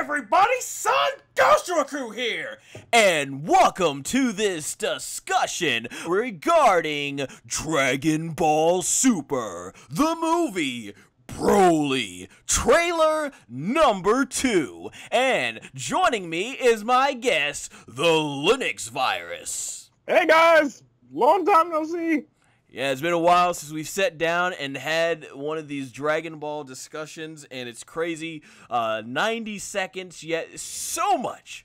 everybody, SONGOSHUAKU'S here, and welcome to this discussion regarding Dragon Ball Super, the movie Broly, trailer number 2, and joining me is my guest, TheLinuxVirus. Hey guys, long time no see. Yeah, it's been a while since we've sat down and had one of these Dragon Ball discussions, and it's crazy. 90 seconds, yet so much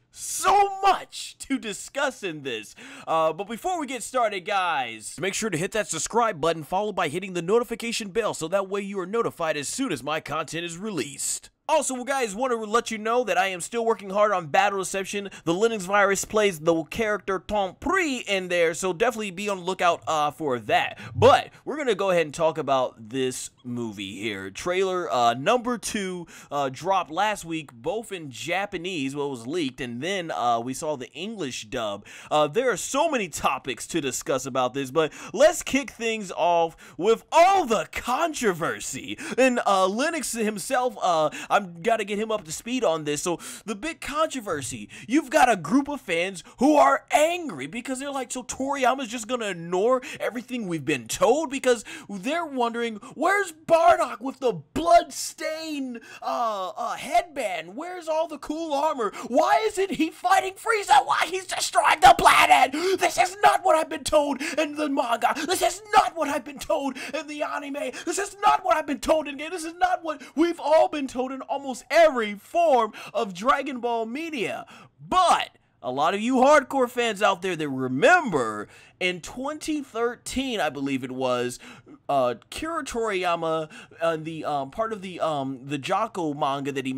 to discuss in this. But before we get started, guys, make sure to hit that subscribe button followed by hitting the notification bell so that way you are notified as soon as my content is released. Also, guys, want to let you know that I am still working hard on Battle Reception. TheLinuxVirus plays the character Tom Pri in there, so definitely be on the lookout for that. But we're going to go ahead and talk about this movie here. Trailer number 2 dropped last week, both in Japanese, well, it was leaked, and then we saw the English dub. There are so many topics to discuss about this, but let's kick things off with all the controversy. And Linux himself, I've got to get him up to speed on this. So the big controversy, you've got a group of fans who are angry because they're like, so Toriyama's just going to ignore everything we've been told, because they're wondering, where's Bardock with the blood-stained headband? Where's all the cool armor? Why isn't he fighting Frieza? Why he's destroying the planet? This is not what I've been told in the manga. This is not what I've been told in the anime. This is not what I've been told in game. This is not what we've all been told in almost every form of Dragon Ball media. But a lot of you hardcore fans out there that remember in 2013, I believe it was, Kira Toriyama, the part of the Jocko manga that he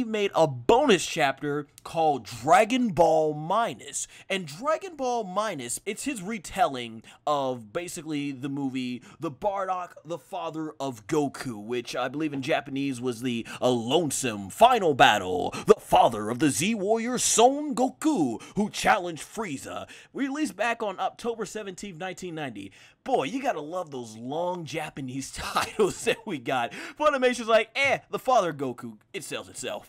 made a bonus chapter called Dragon Ball Minus. And Dragon Ball Minus, it's his retelling of basically the movie The Bardock, the Father of Goku, which I believe in Japanese was the lonesome final battle, the father of the Z-Warrior Son Goku, who challenged Frieza. Released back on October 17th, 1990. Boy, you gotta love those long Japanese titles that we got. Funimation's like, the father of Goku, it sells itself.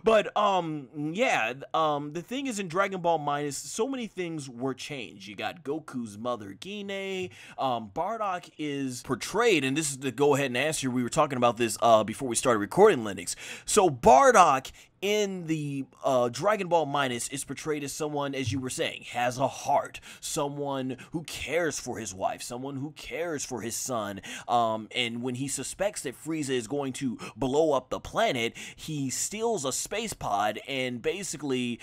But, the thing is, in Dragon Ball Minus, so many things were changed. You got Goku's mother, Gine. Bardock is portrayed, and this is to go ahead and answer, we were talking about this before we started recording Linux. So Bardock in the Dragon Ball Minus is portrayed as someone, as you were saying, has a heart, someone who cares for his wife, someone who cares for his son, and when he suspects that Frieza is going to blow up the planet, he steals a space pod and basically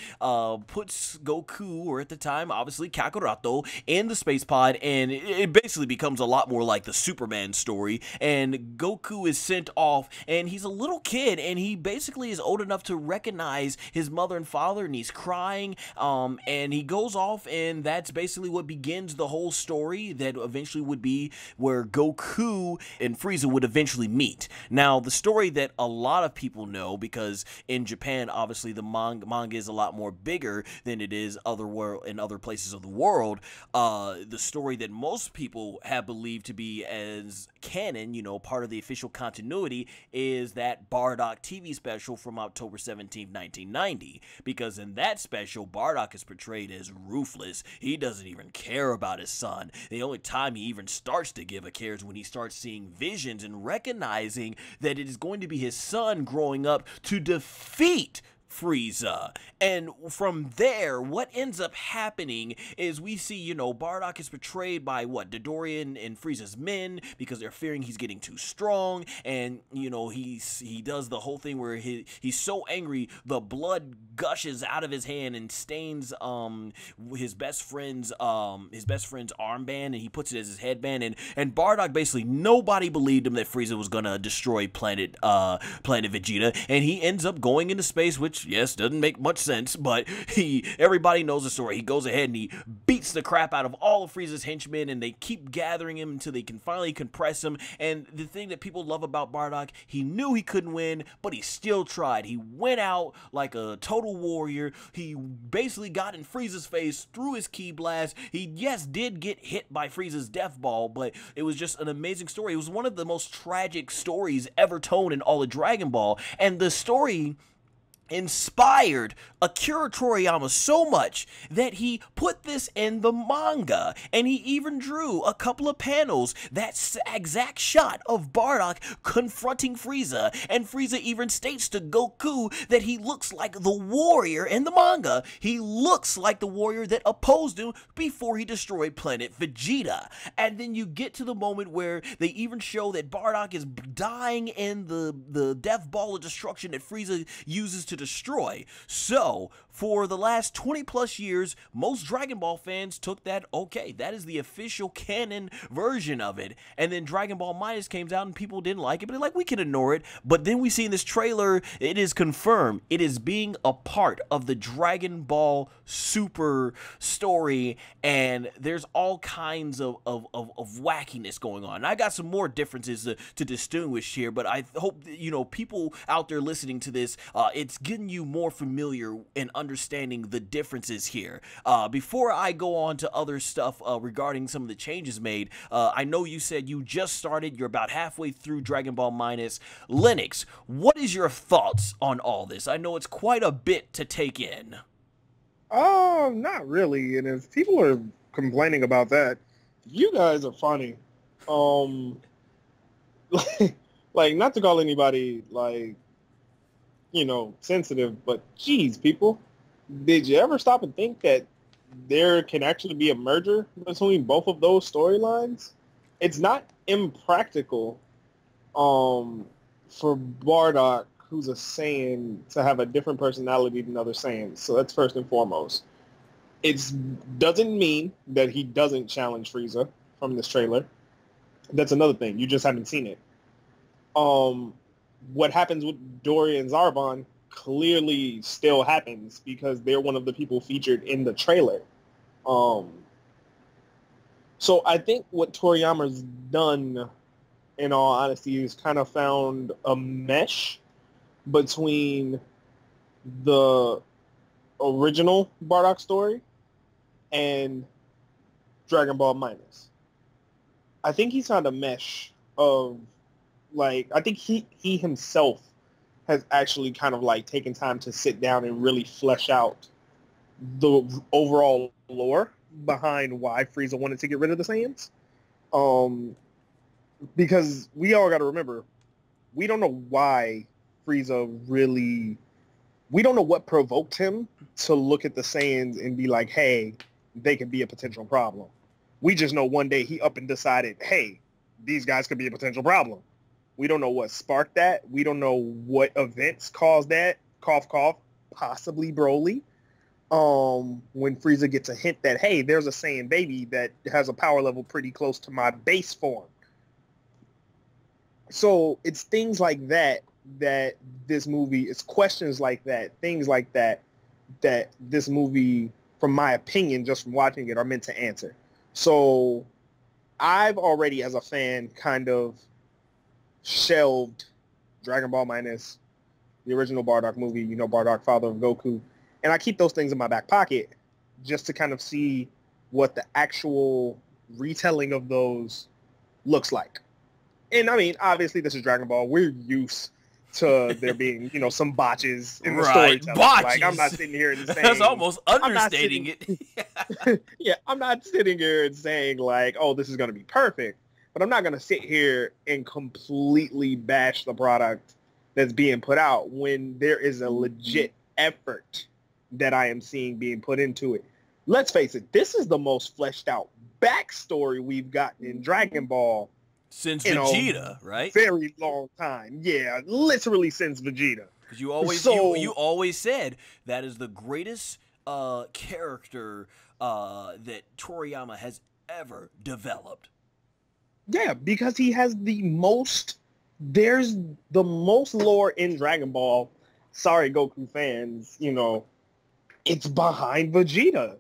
puts Goku, or at the time, obviously, Kakurato, in the space pod, and it basically becomes a lot more like the Superman story, and Goku is sent off, and he's a little kid, and he basically is old enough to recognize his mother and father, and he's crying, and he goes off, and that's basically what begins the whole story that eventually would be where Goku and Frieza would eventually meet. Now, the story that a lot of people know, because in Japan, obviously, the manga is a lot more bigger than it is in other places of the world, the story that most people have believed to be as canon, you know, part of the official continuity, is that Bardock TV special from October 17th, 1990, because in that special, Bardock is portrayed as ruthless. He doesn't even care about his son. The only time he even starts to give a care is when he starts seeing visions and recognizing that it is going to be his son growing up to defeat Frieza. And from there, what ends up happening is we see, you know, Bardock is portrayed by Dodorian and Frieza's men, because they're fearing he's getting too strong, and you know, he does the whole thing where he's so angry the blood gushes out of his hand and stains his best friend's armband, and he puts it as his headband, and Bardock, basically nobody believed him that Frieza was gonna destroy planet Vegeta, and he ends up going into space with which, yes, doesn't make much sense, but everybody knows the story. He goes ahead and he beats the crap out of all of Frieza's henchmen, and they keep gathering him until they can finally compress him. And the thing that people love about Bardock, he knew he couldn't win, but he still tried. He went out like a total warrior. He basically got in Frieza's face through his ki blast. He, yes, did get hit by Frieza's death ball, but it was just an amazing story. It was one of the most tragic stories ever told in all of Dragon Ball, and the story inspired Akira Toriyama so much that he put this in the manga, and he even drew a couple of panels, that exact shot of Bardock confronting Frieza, and Frieza even states to Goku that he looks like the warrior in the manga. He looks like the warrior that opposed him before he destroyed planet Vegeta. And then you get to the moment where they even show that Bardock is dying in the death ball of destruction that Frieza uses to destroy. So, for the last 20 plus years, most Dragon Ball fans took that, okay, that is the official canon version of it. And then Dragon Ball Minus came out and people didn't like it, but they're like, we can ignore it. But then we see in this trailer, it is confirmed, it is being a part of the Dragon Ball Super story, and there's all kinds of wackiness going on. And I got some more differences to distinguish here, but I hope that, you know, people out there listening to this, it's getting you more familiar and understanding the differences here. Before I go on to other stuff regarding some of the changes made, I know you said you just started, you're about halfway through Dragon Ball Minus. Linux, what is your thoughts on all this? I know it's quite a bit to take in. Not really. And if people are complaining about that, you guys are funny. Like, not to call anybody, like, you know, sensitive, but geez, people, did you ever stop and think that there can actually be a merger between both of those storylines? It's not impractical for Bardock, who's a Saiyan, to have a different personality than other Saiyans. So that's first and foremost. It doesn't mean that he doesn't challenge Frieza from this trailer. That's another thing. You just haven't seen it. What happens with Dory and Zarbon clearly still happens because they're one of the people featured in the trailer. So I think what Toriyama's done, in all honesty, is kind of found a mesh between the original Bardock story and Dragon Ball Minus. I think he's found a mesh of, like, I think he himself has actually kind of, like, taken time to sit down and really flesh out the overall lore behind why Frieza wanted to get rid of the Saiyans. Because we all got to remember, we don't know why Frieza really... We don't know what provoked him to look at the Saiyans and be like, hey, they could be a potential problem. We just know one day he up and decided, hey, these guys could be a potential problem. We don't know what sparked that. We don't know what events caused that. Cough, cough, possibly Broly. When Frieza gets a hint that, hey, there's a Saiyan baby that has a power level pretty close to my base form. So it's things like that this movie, it's questions like that, things like that this movie, from my opinion, just from watching it, are meant to answer. So I've already, as a fan, kind of shelved Dragon Ball Minus, the original Bardock movie, you know, Bardock, father of Goku, and I keep those things in my back pocket just to kind of see what the actual retelling of those looks like. And I mean, obviously this is Dragon Ball. We're used to there being, you know, some botches in the storytelling. Botches. Like, I'm not sitting here and saying... That's almost understating it. Yeah, I'm not sitting here and saying, like, oh, this is going to be perfect. But I'm not going to sit here and completely bash the product that's being put out when there is a legit effort that I am seeing being put into it. Let's face it, this is the most fleshed out backstory we've gotten in Dragon Ball since Vegeta, right? Very long time. Yeah, literally since Vegeta. Because you always said that is the greatest character that Toriyama has ever developed. Yeah, because he has the most... There's the most lore in Dragon Ball sorry, Goku fans, you know, it's behind Vegeta.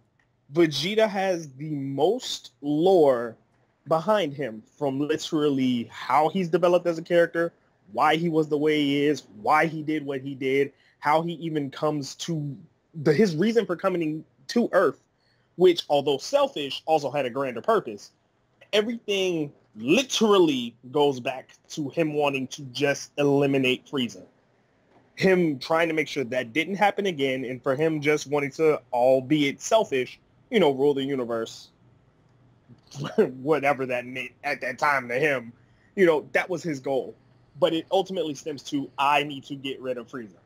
Vegeta has the most lore behind him, from literally how he's developed as a character, why he was the way he is, why he did what he did, how he even comes to his reason for coming to Earth, which, although selfish, also had a grander purpose. Everything literally goes back to him wanting to just eliminate Frieza. Him trying to make sure that didn't happen again, and for him just wanting to, albeit selfish, you know, rule the universe, whatever that meant at that time to him. You know, that was his goal. But it ultimately stems to, I need to get rid of Frieza.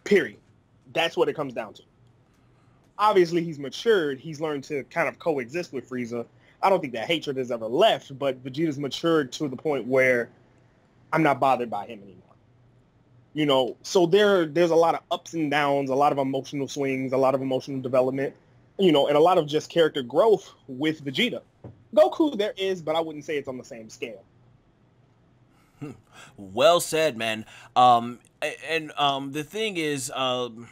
Period. That's what it comes down to. Obviously, he's matured. He's learned to kind of coexist with Frieza. I don't think that hatred has ever left, but Vegeta's matured to the point where I'm not bothered by him anymore. You know, so there's a lot of ups and downs, a lot of emotional swings, a lot of emotional development, you know, and a lot of just character growth with Vegeta. Goku, there is, but I wouldn't say it's on the same scale. Well said, man. The thing is, what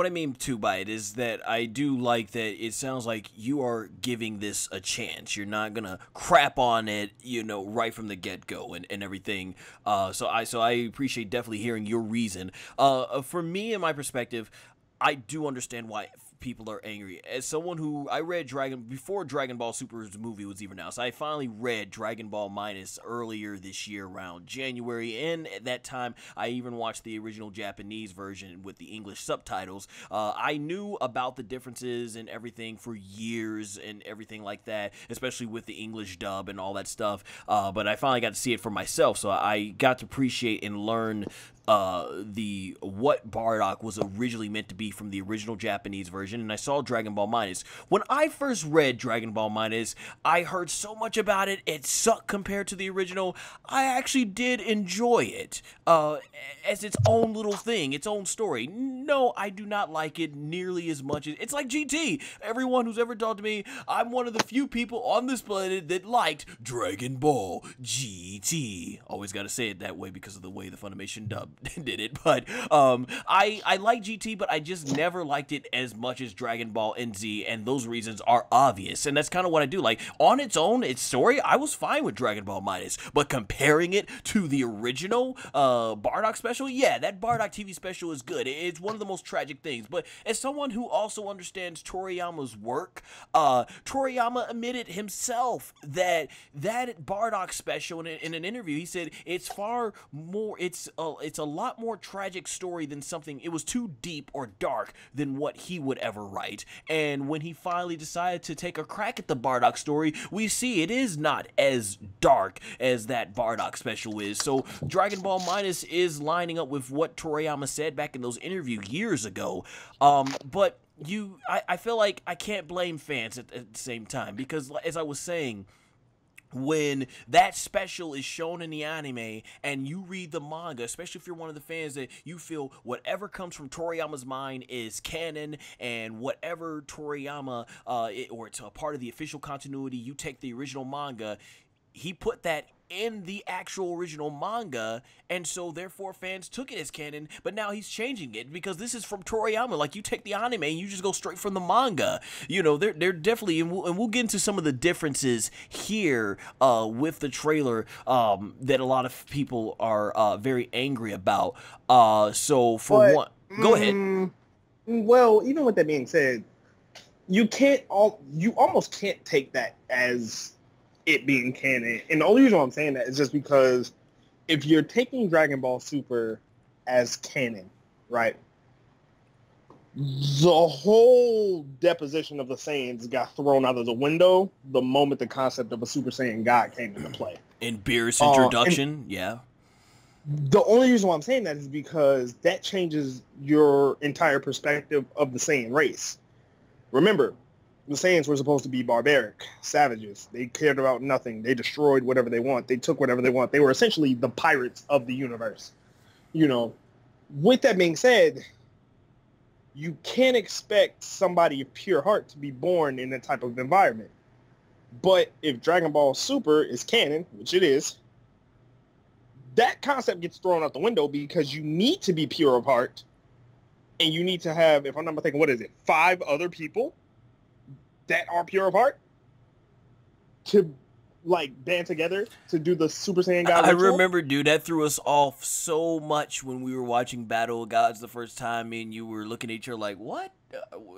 I mean too by it is that I do like that it sounds like you are giving this a chance. You're not gonna crap on it, you know, right from the get-go and everything. So I appreciate definitely hearing your reason. For me, in my perspective, I do understand why people are angry. As someone who, I read before Dragon Ball Super's movie was even out, so I finally read Dragon Ball Minus earlier this year around January, and at that time I even watched the original Japanese version with the English subtitles. I knew about the differences and everything for years and everything like that, especially with the English dub and all that stuff, but I finally got to see it for myself, so I got to appreciate and learn what Bardock was originally meant to be from the original Japanese version, and I saw Dragon Ball Minus. When I first read Dragon Ball Minus, I heard so much about it. It sucked compared to the original. I actually did enjoy it as its own little thing, its own story. No, I do not like it nearly as much as it's like GT. Everyone who's ever talked to me, I'm one of the few people on this planet that liked Dragon Ball GT. Always got to say it that way because of the way the Funimation dub did it, but I like GT, but I just never liked it as much as Dragon Ball NZ, and those reasons are obvious, and that's kind of what I do. Like, on its own, its story, I was fine with Dragon Ball Minus, but comparing it to the original Bardock special, yeah, that Bardock TV special is good. It's one of the most tragic things, but as someone who also understands Toriyama's work, Toriyama admitted himself that Bardock special in an interview, he said it's far more, it's a lot more tragic story than something, it was too deep or dark than what he would ever write. And when he finally decided to take a crack at the Bardock story, we see it is not as dark as that Bardock special is. So Dragon Ball Minus is lining up with what Toriyama said back in those interviews years ago. But I feel like I can't blame fans at the same time, because as I was saying, when that special is shown in the anime and you read the manga, especially if you're one of the fans that you feel whatever comes from Toriyama's mind is canon, and whatever Toriyama, or it's a part of the official continuity, you take the original manga, he put that in the actual original manga, and so therefore fans took it as canon, but now he's changing it because this is from Toriyama. Like, you take the anime and you just go straight from the manga. You know, they're definitely, and we'll get into some of the differences here with the trailer that a lot of people are very angry about. So for one, go ahead. Well, even with that being said, you almost can't take that as it being canon. And the only reason why I'm saying that is just because if you're taking Dragon Ball Super as canon, right, the whole deposition of the Saiyans got thrown out of the window the moment the concept of a Super Saiyan God came into play. In Beerus' introduction, yeah. The only reason why I'm saying that is because that changes your entire perspective of the Saiyan race. Remember, the Saiyans were supposed to be barbaric savages. They cared about nothing. They destroyed whatever they want. They took whatever they want. They were essentially the pirates of the universe. You know, with that being said, you can't expect somebody of pure heart to be born in that type of environment. But if Dragon Ball Super is canon, which it is, that concept gets thrown out the window because you need to be pure of heart, and you need to have, if I'm not mistaken, what is it, 5 other people that are pure of heart to like band together to do the Super Saiyan God ritual? I remember, dude, that threw us off so much when we were watching Battle of Gods the first time. Me and you were looking at each other like, what?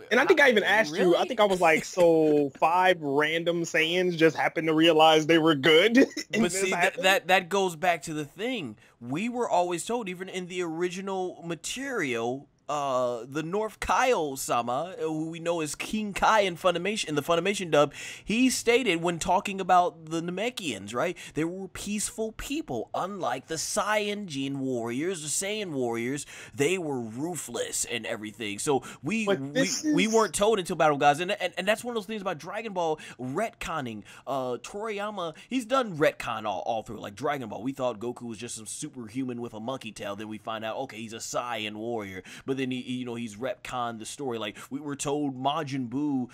And I think I even asked you, I think I was like, so 5 random Saiyans just happened to realize they were good? But see, that goes back to the thing. We were always told, even in the original material, the North Kyle-sama, who we know as King Kai in Funimation, in the Funimation dub, he stated when talking about the Namekians, right? They were peaceful people, unlike the Saiyajin warriors, the Saiyan warriors. They were ruthless and everything. So we weren't told until Battle of Gods, and that's one of those things about Dragon Ball retconning. Toriyama, he's done retcon all through, like Dragon Ball. We thought Goku was just some superhuman with a monkey tail. Then we find out, okay, he's a Saiyan warrior. But then he's retconned the story. Like, we were told Majin Buu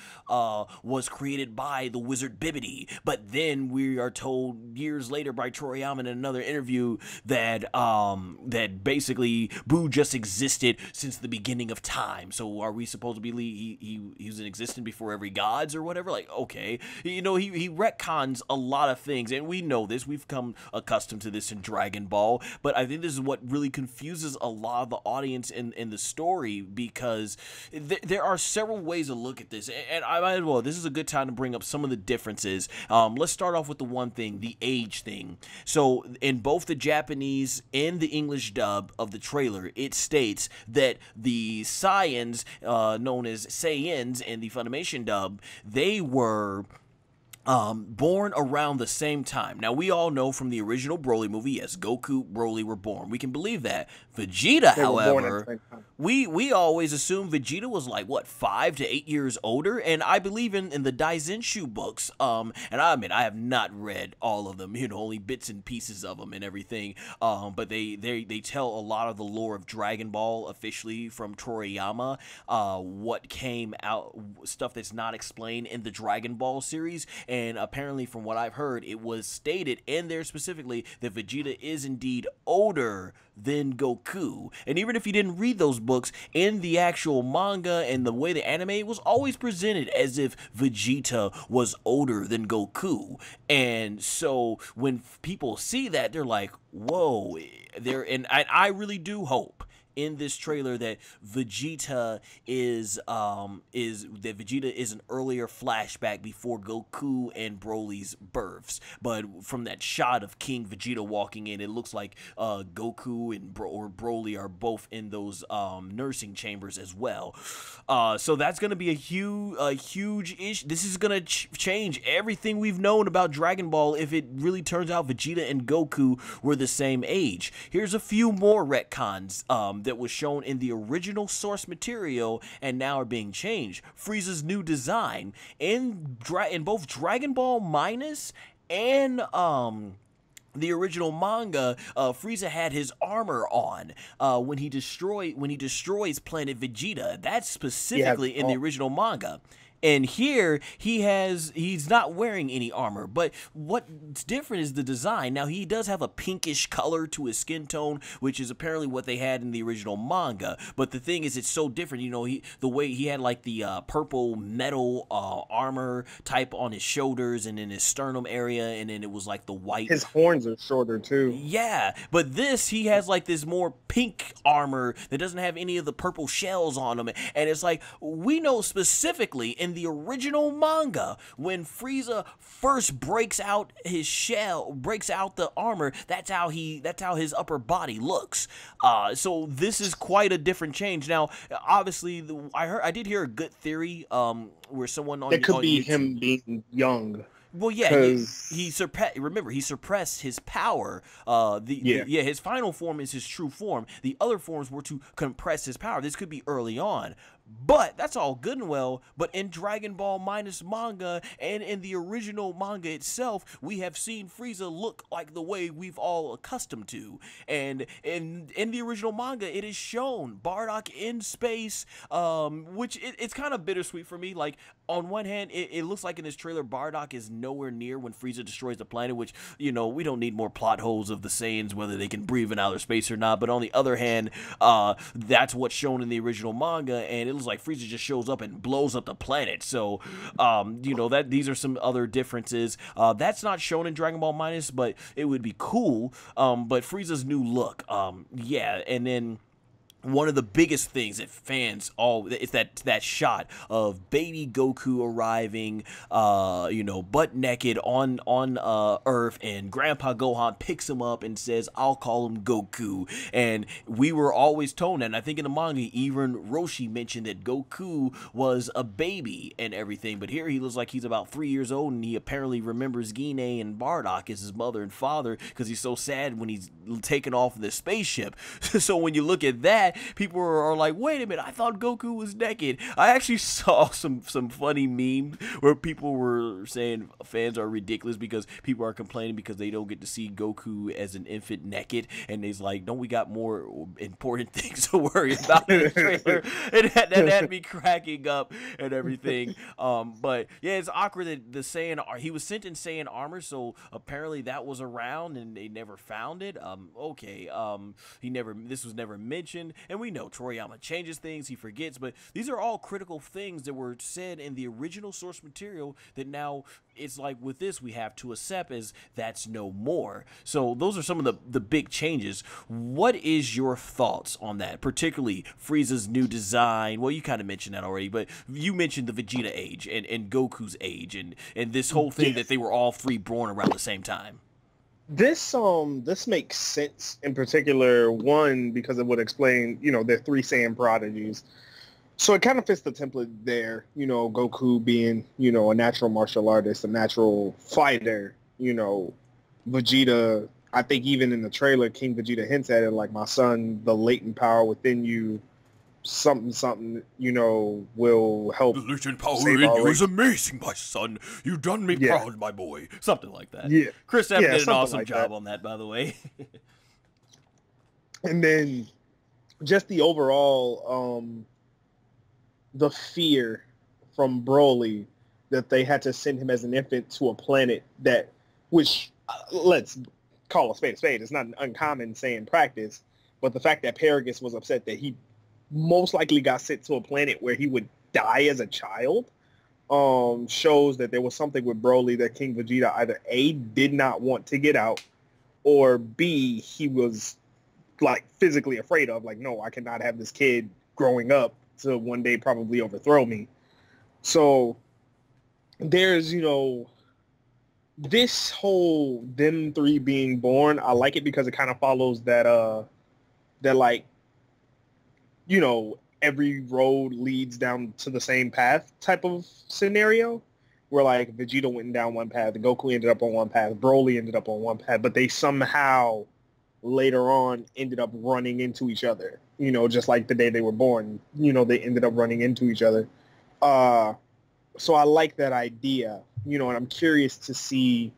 was created by the wizard Bibidi, but then we are told years later by Toriyama in another interview that that basically Buu just existed since the beginning of time. So are we supposed to believe he was in existence before every gods or whatever? Like, okay, he retcons a lot of things, and we know this. We've come accustomed to this in Dragon Ball, but I think this is what really confuses a lot of the audience in the story, because there are several ways to look at this, and I might as well, this is a good time to bring up some of the differences. Let's start off with the one thing, the age thing. So in both the Japanese and the English dub of the trailer, it states that the Saiyans, known as Saiyans in the Funimation dub, they were born around the same time. Now, we all know from the original Broly movie, yes, Goku, Broly were born. We can believe that. Vegeta, however, we always assumed Vegeta was like, what, 5 to 8 years older? And I believe in the Daizenshu books, and I admit, I have not read all of them, only bits and pieces of them and everything, but they tell a lot of the lore of Dragon Ball officially from Toriyama, what came out, stuff that's not explained in the Dragon Ball series. And apparently, from what I've heard, it was stated in there specifically that Vegeta is indeed older than Goku. And even if you didn't read those books, in the actual manga and the way the anime was always presented as if Vegeta was older than Goku. And so when people see that, they're like, whoa. And I really do hope in this trailer that Vegeta is an earlier flashback before Goku and Broly's births. But from that shot of King Vegeta walking in, it looks like Goku and Broly are both in those nursing chambers as well. So that's going to be a huge issue. This is going to change everything we've known about Dragon Ball if it really turns out Vegeta and Goku were the same age. Here's a few more retcons that was shown in the original source material and now are being changed. Frieza's new design in both Dragon Ball Minus and the original manga, Frieza had his armor on when he destroys Planet Vegeta. That's specifically in the original manga. And here, he's not wearing any armor, but what's different is the design. Now, he does have a pinkish color to his skin tone, which is apparently what they had in the original manga, but the thing is, it's so different, the way he had, like, the purple metal armor type on his shoulders and in his sternum area, and then it was, like, the white. His horns are shorter, too. Yeah, but he has, like, this more pink armor that doesn't have any of the purple shells on him, and it's like, we know specifically in the original manga, when Frieza first breaks out his shell, breaks out the armor, that's how his upper body looks. So this is quite a different change. Now, obviously, I did hear a good theory where someone on it could be YouTube, him being young. Well, yeah, he suppressed his power. His final form is his true form. The other forms were to compress his power. This could be early on. But that's all good and well. But in Dragon Ball minus manga and in the original manga itself, we have seen Frieza look like the way we've all accustomed to. And in the original manga, it is shown Bardock in space, which it's kind of bittersweet for me. Like, on one hand, it looks like in this trailer, Bardock is nowhere near when Frieza destroys the planet, which, you know, we don't need more plot holes of the Saiyans, whether they can breathe in outer space or not. But on the other hand, that's what's shown in the original manga, and it looks like Frieza just shows up and blows up the planet. So, you know, that these are some other differences. That's not shown in Dragon Ball Minus, but it would be cool. But Frieza's new look, yeah, and then one of the biggest things that fans is that shot of baby Goku arriving, you know, butt naked on Earth, and Grandpa Gohan picks him up and says, "I'll call him Goku." And we were always told, and I think in the manga, even Roshi mentioned that Goku was a baby and everything. But here he looks like he's about 3 years old, and he apparently remembers Gine and Bardock as his mother and father because he's so sad when he's taken off in the spaceship. So when you look at that, people are like, wait a minute, I thought Goku was naked. I actually saw some funny memes where people were saying fans are ridiculous because people are complaining because they don't get to see Goku as an infant naked, and he's like, don't we got more important things to worry about in the trailer? And that had me cracking up and everything. But yeah, it's awkward that the Saiyan, he was sent in Saiyan armor, so apparently that was around and they never found it. Okay, this was never mentioned. And we know Toriyama changes things, he forgets, but these are all critical things that were said in the original source material that now it's like with this we have to accept as that's no more. So those are some of the big changes. What is your thoughts on that, particularly Frieza's new design? Well, you kind of mentioned that already, but you mentioned the Vegeta age and Goku's age and this whole thing that they were all three born around the same time. This makes sense in particular, one, because it would explain, you know, they're three Saiyan prodigies. So it kind of fits the template there, you know, Goku being, you know, a natural martial artist, a natural fighter, you know, Vegeta, I think even in the trailer, King Vegeta hints at it, like, my son, the latent power within you, something, you know, will help. The latent power in you is amazing, my son. You done me proud, my boy. Something like that. Yeah. Chris Evans did an awesome job on that, by the way. And then just the overall, the fear from Broly that they had to send him as an infant to a planet which, let's call a spade. It's not an uncommon Saiyan practice, but the fact that Paragus was upset that he most likely got sent to a planet where he would die as a child, shows that there was something with Broly that King Vegeta either A, did not want to get out, or B, he was like physically afraid of, like, no, I cannot have this kid growing up to one day probably overthrow me. So there's, you know, this whole them three being born, I like it because it kind of follows that like, you know, every road leads down to the same path type of scenario where, like, Vegeta went down one path, Goku ended up on one path, Broly ended up on one path, but they somehow later on ended up running into each other, you know, just like the day they were born, you know, they ended up running into each other. So I like that idea, you know, and I'm curious to see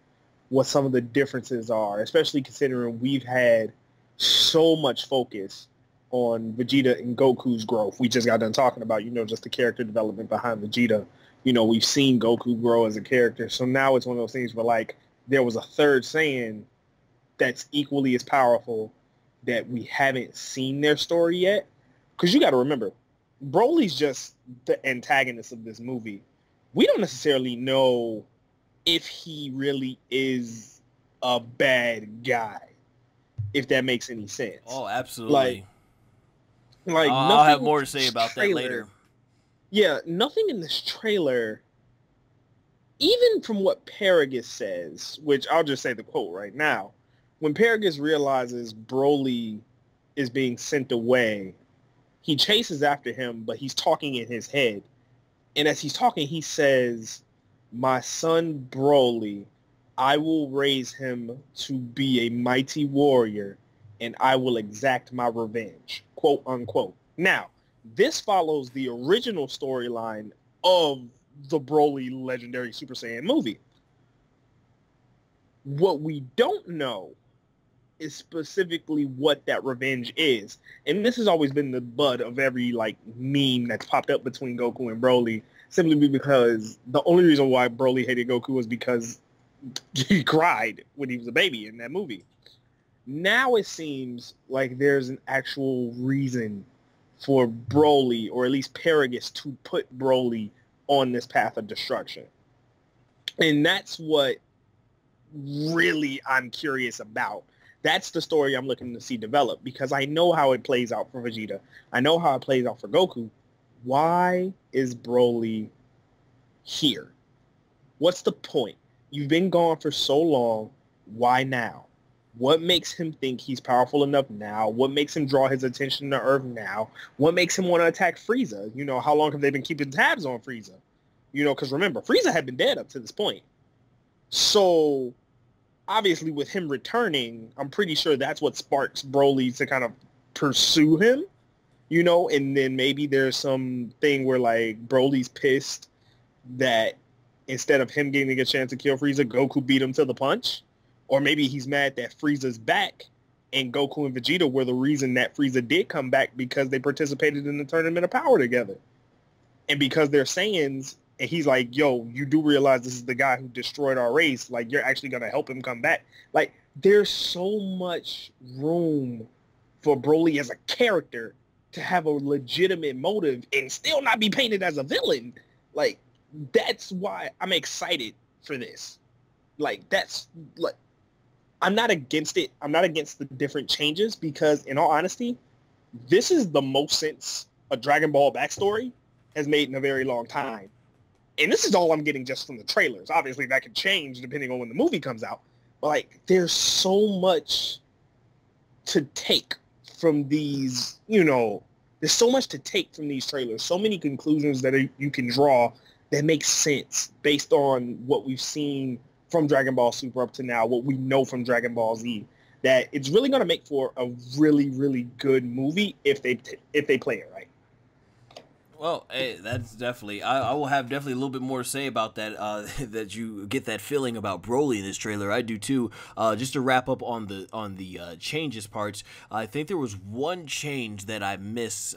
what some of the differences are, especially considering we've had so much focus on Vegeta and Goku's growth. We just got done talking about, you know, just the character development behind Vegeta. You know, we've seen Goku grow as a character. So now it's one of those things where, like, there was a third Saiyan that's equally as powerful that we haven't seen their story yet. Because you got to remember, Broly's just the antagonist of this movie. We don't necessarily know if he really is a bad guy, if that makes any sense. Oh, absolutely. Like I'll have more to say about that later. Yeah, nothing in this trailer, even from what Paragus says, which I'll just say the quote right now, when Paragus realizes Broly is being sent away, he chases after him, but he's talking in his head. And as he's talking, he says, "My son Broly, I will raise him to be a mighty warrior, and I will exact my revenge," quote unquote. Now, This follows the original storyline of the Broly Legendary Super Saiyan movie. What we don't know is specifically what that revenge is. And this has always been the butt of every like meme that's popped up between Goku and Broly, simply because the only reason why Broly hated Goku was because he cried when he was a baby in that movie. Now it seems like there's an actual reason for Broly, or at least Paragus, to put Broly on this path of destruction. And that's what really I'm curious about. That's the story I'm looking to see develop, because I know how it plays out for Vegeta. I know how it plays out for Goku. Why is Broly here? What's the point? You've been gone for so long. Why now? What makes him think he's powerful enough now? What makes him draw his attention to Earth now? What makes him want to attack Frieza? You know, how long have they been keeping tabs on Frieza? You know, because remember, Frieza had been dead up to this point. So, obviously, with him returning, I'm pretty sure that's what sparks Broly to kind of pursue him, you know, and then maybe there's some thing where, like, Broly's pissed that instead of him getting a chance to kill Frieza, Goku beat him to the punch. Or maybe he's mad that Frieza's back and Goku and Vegeta were the reason that Frieza did come back, because they participated in the Tournament of Power together. And because they're Saiyans, and he's like, yo, you do realize this is the guy who destroyed our race. Like, you're actually going to help him come back. Like, there's so much room for Broly as a character to have a legitimate motive and still not be painted as a villain. Like, that's why I'm excited for this. Like, that's, like, I'm not against it. I'm not against the different changes, because, in all honesty, this is the most sense a Dragon Ball backstory has made in a very long time. And this is all I'm getting just from the trailers. Obviously, that could change depending on when the movie comes out. But, like, there's so much to take from these, you know, there's so much to take from these trailers. So many conclusions that you can draw that make sense based on what we've seen from Dragon Ball Super up to now, what we know from Dragon Ball Z, that it's really going to make for a really, really good movie if they play it right. Well, hey, that's definitely. I will have definitely a little bit more to say about that. That you get that feeling about Broly in this trailer. I do too. Just to wrap up on the changes parts, I think there was one change that I missed.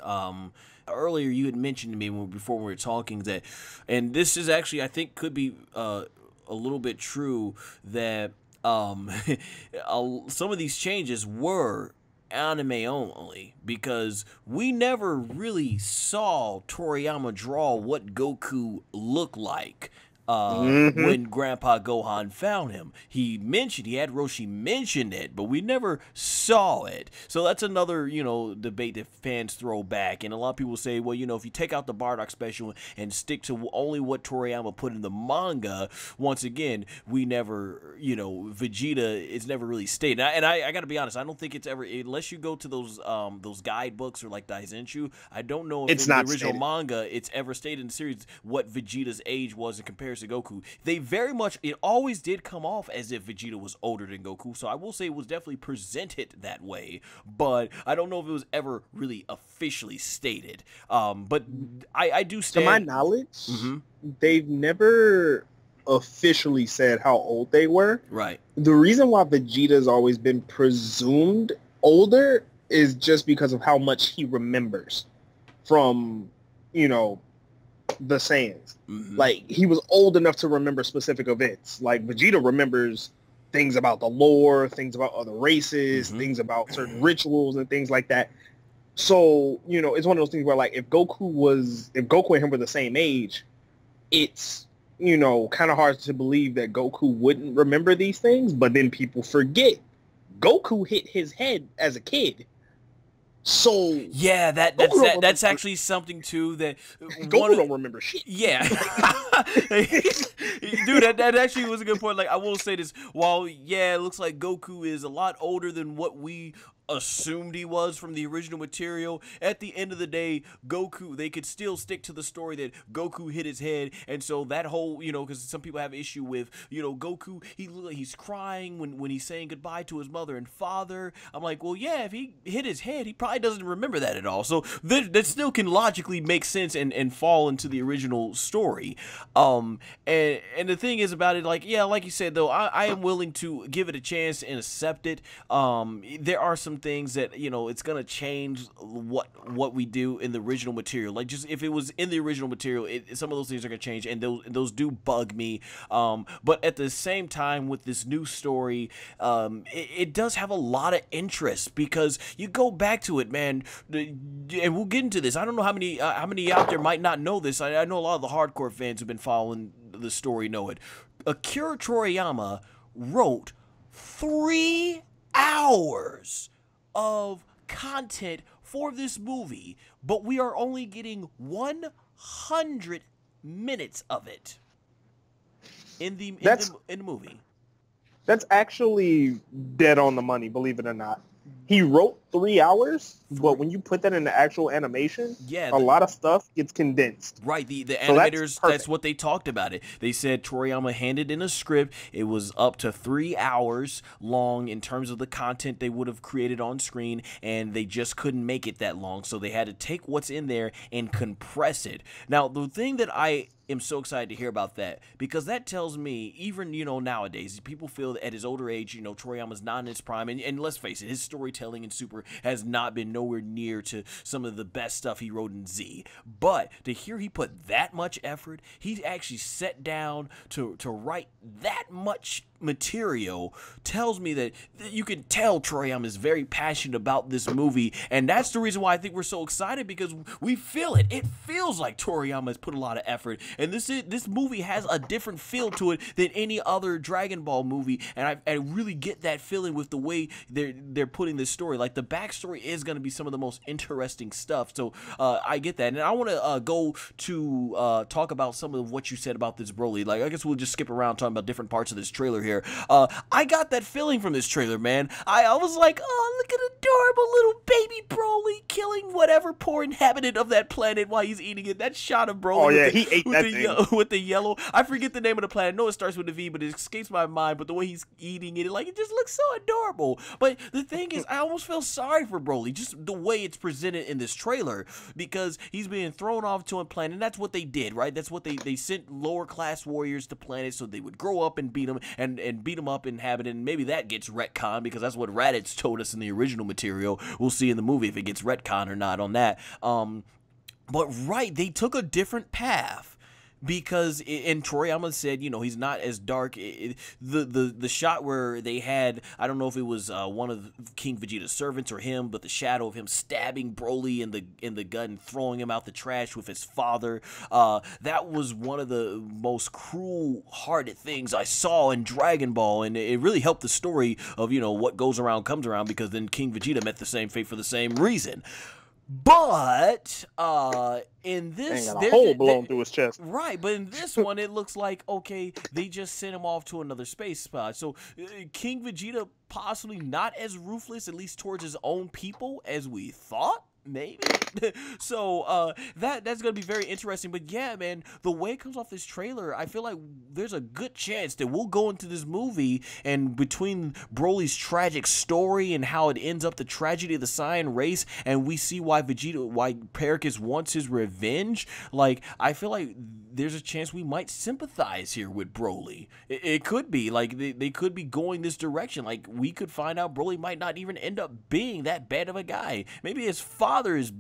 Earlier, you had mentioned to me before we were talking that, and this is actually, I think, could be a little bit true, that some of these changes were anime only, because we never really saw Toriyama draw what Goku looked like when Grandpa Gohan found him. He had Roshi mention it, but we never saw it. So that's another, you know, debate that fans throw back. And a lot of people say, well, you know, if you take out the Bardock special and stick to only what Toriyama put in the manga, once again, we never, you know, Vegeta is never really stated. And I got to be honest, I don't think it's ever, unless you go to those guidebooks or like Daizenshu, I don't know if it's in the not original stated. Manga it's ever stated in the series what Vegeta's age was in comparison to Goku. They very much, it always did come off as if Vegeta was older than Goku, so I will say it was definitely presented that way, but I don't know if it was ever really officially stated. But I do stand... To my knowledge, they've never officially said how old they were. Right. The reason why Vegeta's always been presumed older is just because of how much he remembers from, you know, the Saiyans. Like, he was old enough to remember specific events. Like, Vegeta remembers things about the lore, things about other races, things about certain rituals and things like that. So, you know, it's one of those things where, like, if Goku and him were the same age, it's, you know, kind of hard to believe that Goku wouldn't remember these things, but then people forget Goku hit his head as a kid. So yeah, that's actually something too that Goku don't remember shit. Yeah, dude, that actually was a good point. Like, I will say this: while yeah, it looks like Goku is a lot older than what we assumed he was from the original material. At the end of the day, Goku, they could still stick to the story that Goku hit his head, and so that whole, because some people have issue with, Goku, he's crying when he's saying goodbye to his mother and father. I'm like, well, yeah, if he hit his head, he probably doesn't remember that at all. So that still can logically make sense and fall into the original story. And the thing is about it, like you said, though, I am willing to give it a chance and accept it. There are some things that it's gonna change what we do in the original material. Like, just if it was in the original material, some of those things are gonna change, and those do bug me. But at the same time, with this new story, it does have a lot of interest, because you go back to it, man, and we'll get into this. I don't know how many out there might not know this. I know a lot of the hardcore fans who've been following the story know it. Akira Toriyama wrote 3 hours of content for this movie, but we are only getting 100 minutes of it in the movie. That's actually dead on the money, believe it or not. He wrote 3 hours, but when you put that in the actual animation, a lot of stuff gets condensed. Right, the animators, that's what they talked about it. They said Toriyama handed in a script. It was up to 3 hours long in terms of the content they would have created on screen, and they just couldn't make it that long, so they had to take what's in there and compress it. Now, the thing that I am so excited to hear about that, because that tells me, even, nowadays, people feel that at his older age, Toriyama's not in his prime, and let's face it, his storytelling in Super has not been nowhere near to some of the best stuff he wrote in Z. But to hear he put that much effort, he actually sat down to write that much material, tells me that you can tell Toriyama is very passionate about this movie, and that's the reason why I think we're so excited, because we feel it. It feels like Toriyama has put a lot of effort, and this movie has a different feel to it than any other Dragon Ball movie, and I really get that feeling with the way they're putting this story. Like, the backstory is going to be some of the most interesting stuff, so I get that. And I want to go to talk about some of what you said about this Broly. Like, I guess we'll just skip around talking about different parts of this trailer here. I got that feeling from this trailer, man. I was like, oh, look at adorable little baby Broly killing whatever poor inhabitant of that planet while he's eating it. That shot of Broly. Oh yeah, he ate that thing. With the yellow. I forget the name of the planet. I know it starts with a V, but it escapes my mind. But the way he's eating it, like, it just looks so adorable. But the thing is, I almost feel sorry for Broly, just the way it's presented in this trailer, because he's being thrown off to a planet, and that's what they did, right? That's what they sent lower class warriors to planets so they would grow up and beat them and beat them up, inhabit, and maybe that gets retconned, because that's what Raditz told us in the original material. We'll see in the movie if it gets retconned or not on that. But right, they took a different path. Because, and Toriyama said, he's not as dark. The shot where they had, I don't know if it was one of King Vegeta's servants or him, but the shadow of him stabbing Broly in the gut and throwing him out the trash with his father, that was one of the most cruel-hearted things I saw in Dragon Ball, and it really helped the story of, what goes around comes around, because then King Vegeta met the same fate for the same reason. But in this, got a hole blown through his chest. Right, but in this one, it looks like, okay, they just sent him off to another space spot. So King Vegeta possibly not as ruthless, at least towards his own people, as we thought. Maybe. So that's gonna be very interesting. But yeah, man, the way it comes off this trailer, I feel like there's a good chance that we'll go into this movie, and between Broly's tragic story and how it ends up the tragedy of the Saiyan race, and we see why Pericus wants his revenge. Like, I feel like there's a chance we might sympathize here with Broly. It could be like they could be going this direction. Like, we could find out Broly might not even end up being that bad of a guy. Maybe his father is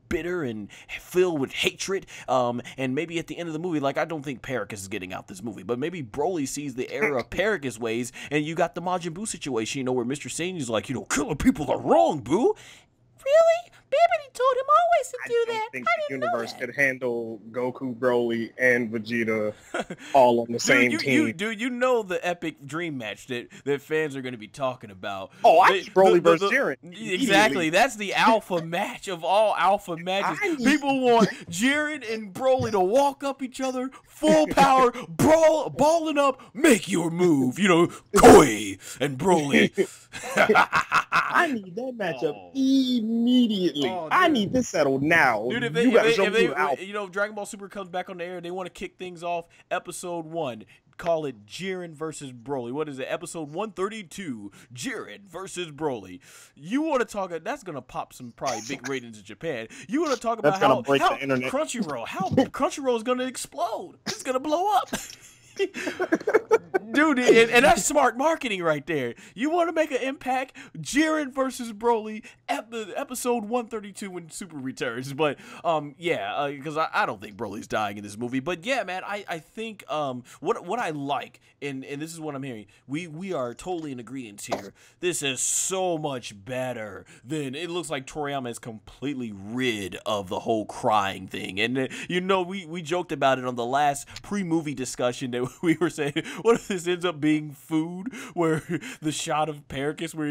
bitter and filled with hatred, and maybe at the end of the movie, like, I don't think Pericus is getting out this movie, but maybe Broly sees the error of Pericus' ways, and you got the Majin Buu situation, where Mr. Saiyajin's like, killing people are wrong, Boo. Really? Bibbidi told him twice and I do don't that? think I the didn't know universe that. could handle Goku, Broly, and Vegeta all on the same team. You know the epic dream match that fans are going to be talking about. Oh, I need Broly versus Jiren. Exactly, that's the alpha match of all alpha matches. People want Jiren and Broly to walk up each other, full power, balling up, make your move. You know, Koi and Broly. I need that matchup immediately. I need this settled now. Dude, if Dragon Ball Super comes back on the air, they want to kick things off. Episode 1, call it Jiren versus Broly. What is it? Episode 132, Jiren versus Broly. You want to talk? That's gonna pop some probably big ratings in Japan. You want to talk about how Crunchyroll is gonna explode? It's gonna blow up. Dude, and that's smart marketing right there. You want to make an impact? Jiren versus Broly, episode 132 when Super returns. But because I don't think Broly's dying in this movie. But yeah, man, I think what I like, and this is what I'm hearing, we are totally in agreement here. This is so much better than it looks like. Toriyama is completely rid of the whole crying thing, and we joked about it on the last pre-movie discussion that we were saying, what if this ends up being food, where the shot of Pericus where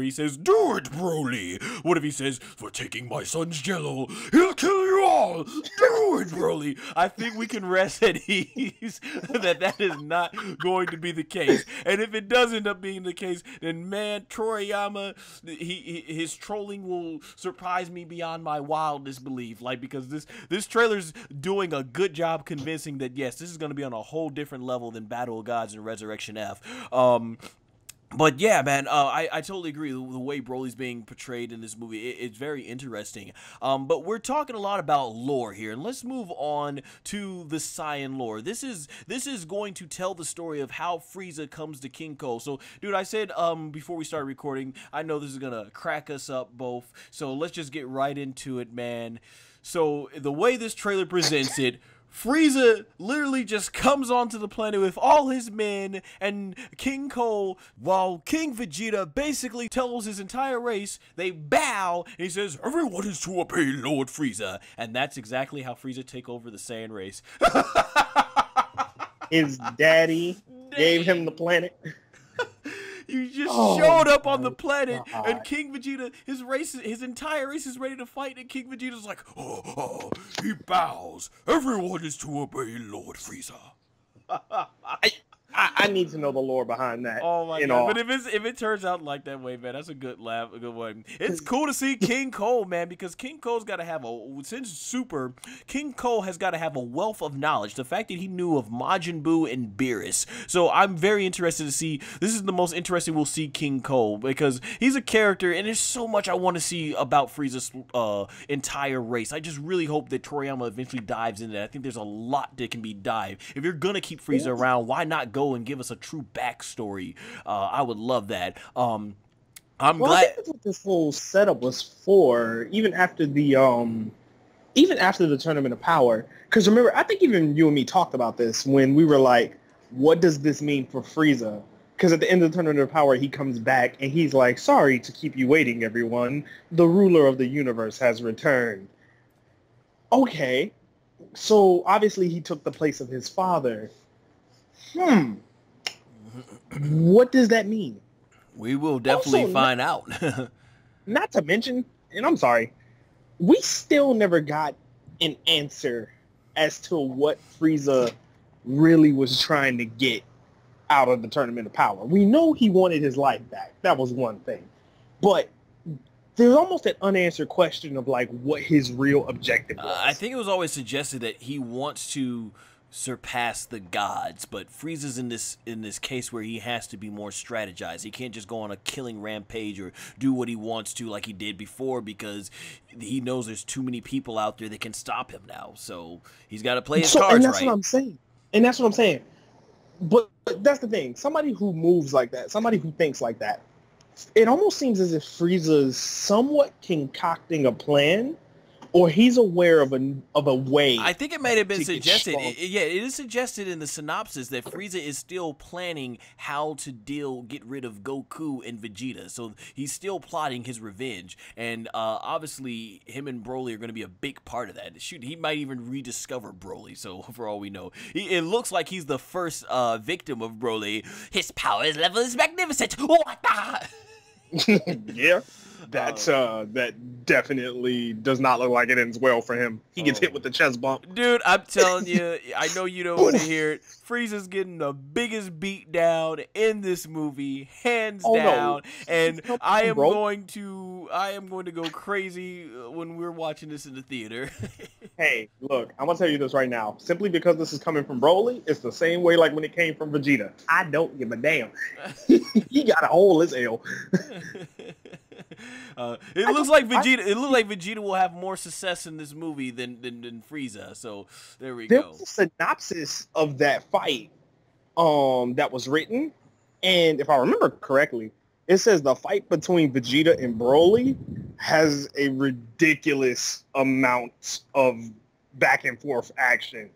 he says, "Do it, Broly." What if he says, "For taking my son's jello, he'll kill you all. Do it, Broly." I think we can rest at ease that is not going to be the case. And if it does end up being the case, then man, Toriyama, his trolling will surprise me beyond my wildest belief. Because this trailer's doing a good job convincing that yes, this is going to be on a whole different level than Battle of Gods and Resurrection F. But yeah, man, I totally agree. The way Broly's being portrayed in this movie, it's very interesting. But we're talking a lot about lore here, and let's move on to the Saiyan lore. This is going to tell the story of how Frieza comes to King Ko. So, dude, I said before we started recording, I know this is gonna crack us up both. So let's just get right into it, man. So the way this trailer presents it, Frieza literally just comes onto the planet with all his men and King Cole, while King Vegeta basically tells his entire race, they bow, and he says, "Everyone is to obey Lord Frieza." And that's exactly how Frieza take over the Saiyan race. His daddy gave him the planet. You just showed up on the planet, and King Vegeta, his entire race is ready to fight, and King Vegeta's like, he bows. Everyone is to obey Lord Frieza. I need to know the lore behind that. Oh my god! But if it turns out like that way, man, that's a good laugh, a good one. It's cool to see King Cole, man, because King Cole's got to have King Cole has got to have a wealth of knowledge. The fact that he knew of Majin Buu and Beerus, so I'm very interested to see. This is the most interesting we'll see King Cole, because he's a character, and there's so much I want to see about Frieza's entire race. I just really hope that Toriyama eventually dives into that. I think there's a lot that can be dived. If you're gonna keep Frieza around, why not go and give us a true backstory? I would love that. I'm glad. I think that's what this whole setup was for, even after the Tournament of Power. Because remember, I think even you and me talked about this when we were like, what does this mean for Frieza? Because at the end of the Tournament of Power, he comes back and he's like, "Sorry to keep you waiting, everyone. The ruler of the universe has returned." Okay. So obviously he took the place of his father. What does that mean? We will definitely find out. Not to mention, and I'm sorry, we still never got an answer as to what Frieza really was trying to get out of the Tournament of Power. We know he wanted his life back. That was one thing. But there's almost an unanswered question of like what his real objective was. I think it was always suggested that he wants to surpass the gods, but Frieza's in this case where he has to be more strategized. He can't just go on a killing rampage or do what he wants to like he did before, because he knows there's too many people out there that can stop him now. So he's got to play his cards right. And that's what I'm saying. But that's the thing. Somebody who moves like that, somebody who thinks like that, it almost seems as if Frieza's somewhat concocting a plan or he's aware of a way. I think it might have been to get suggested. strong. Yeah, it is suggested in the synopsis that Frieza is still planning how to get rid of Goku and Vegeta. So he's still plotting his revenge, and obviously him and Broly are going to be a big part of that. Shoot, he might even rediscover Broly. So for all we know, it looks like he's the first victim of Broly. His power level is magnificent. What the? Yeah. That definitely does not look like it ends well for him. He gets hit with the chest bump. Dude, I'm telling you, I know you don't want to hear it. Frieza's getting the biggest beat down in this movie, hands down. No. And I am going to go crazy when we're watching this in the theater. Hey, look, I'm gonna tell you this right now. Simply because this is coming from Broly, it's the same way like when it came from Vegeta. I don't give a damn. He got a hole as hell. It looks like Vegeta will have more success in this movie than Frieza. So there we go. There was a synopsis of that fight that was written, and if I remember correctly, it says the fight between Vegeta and Broly has a ridiculous amount of back and forth action.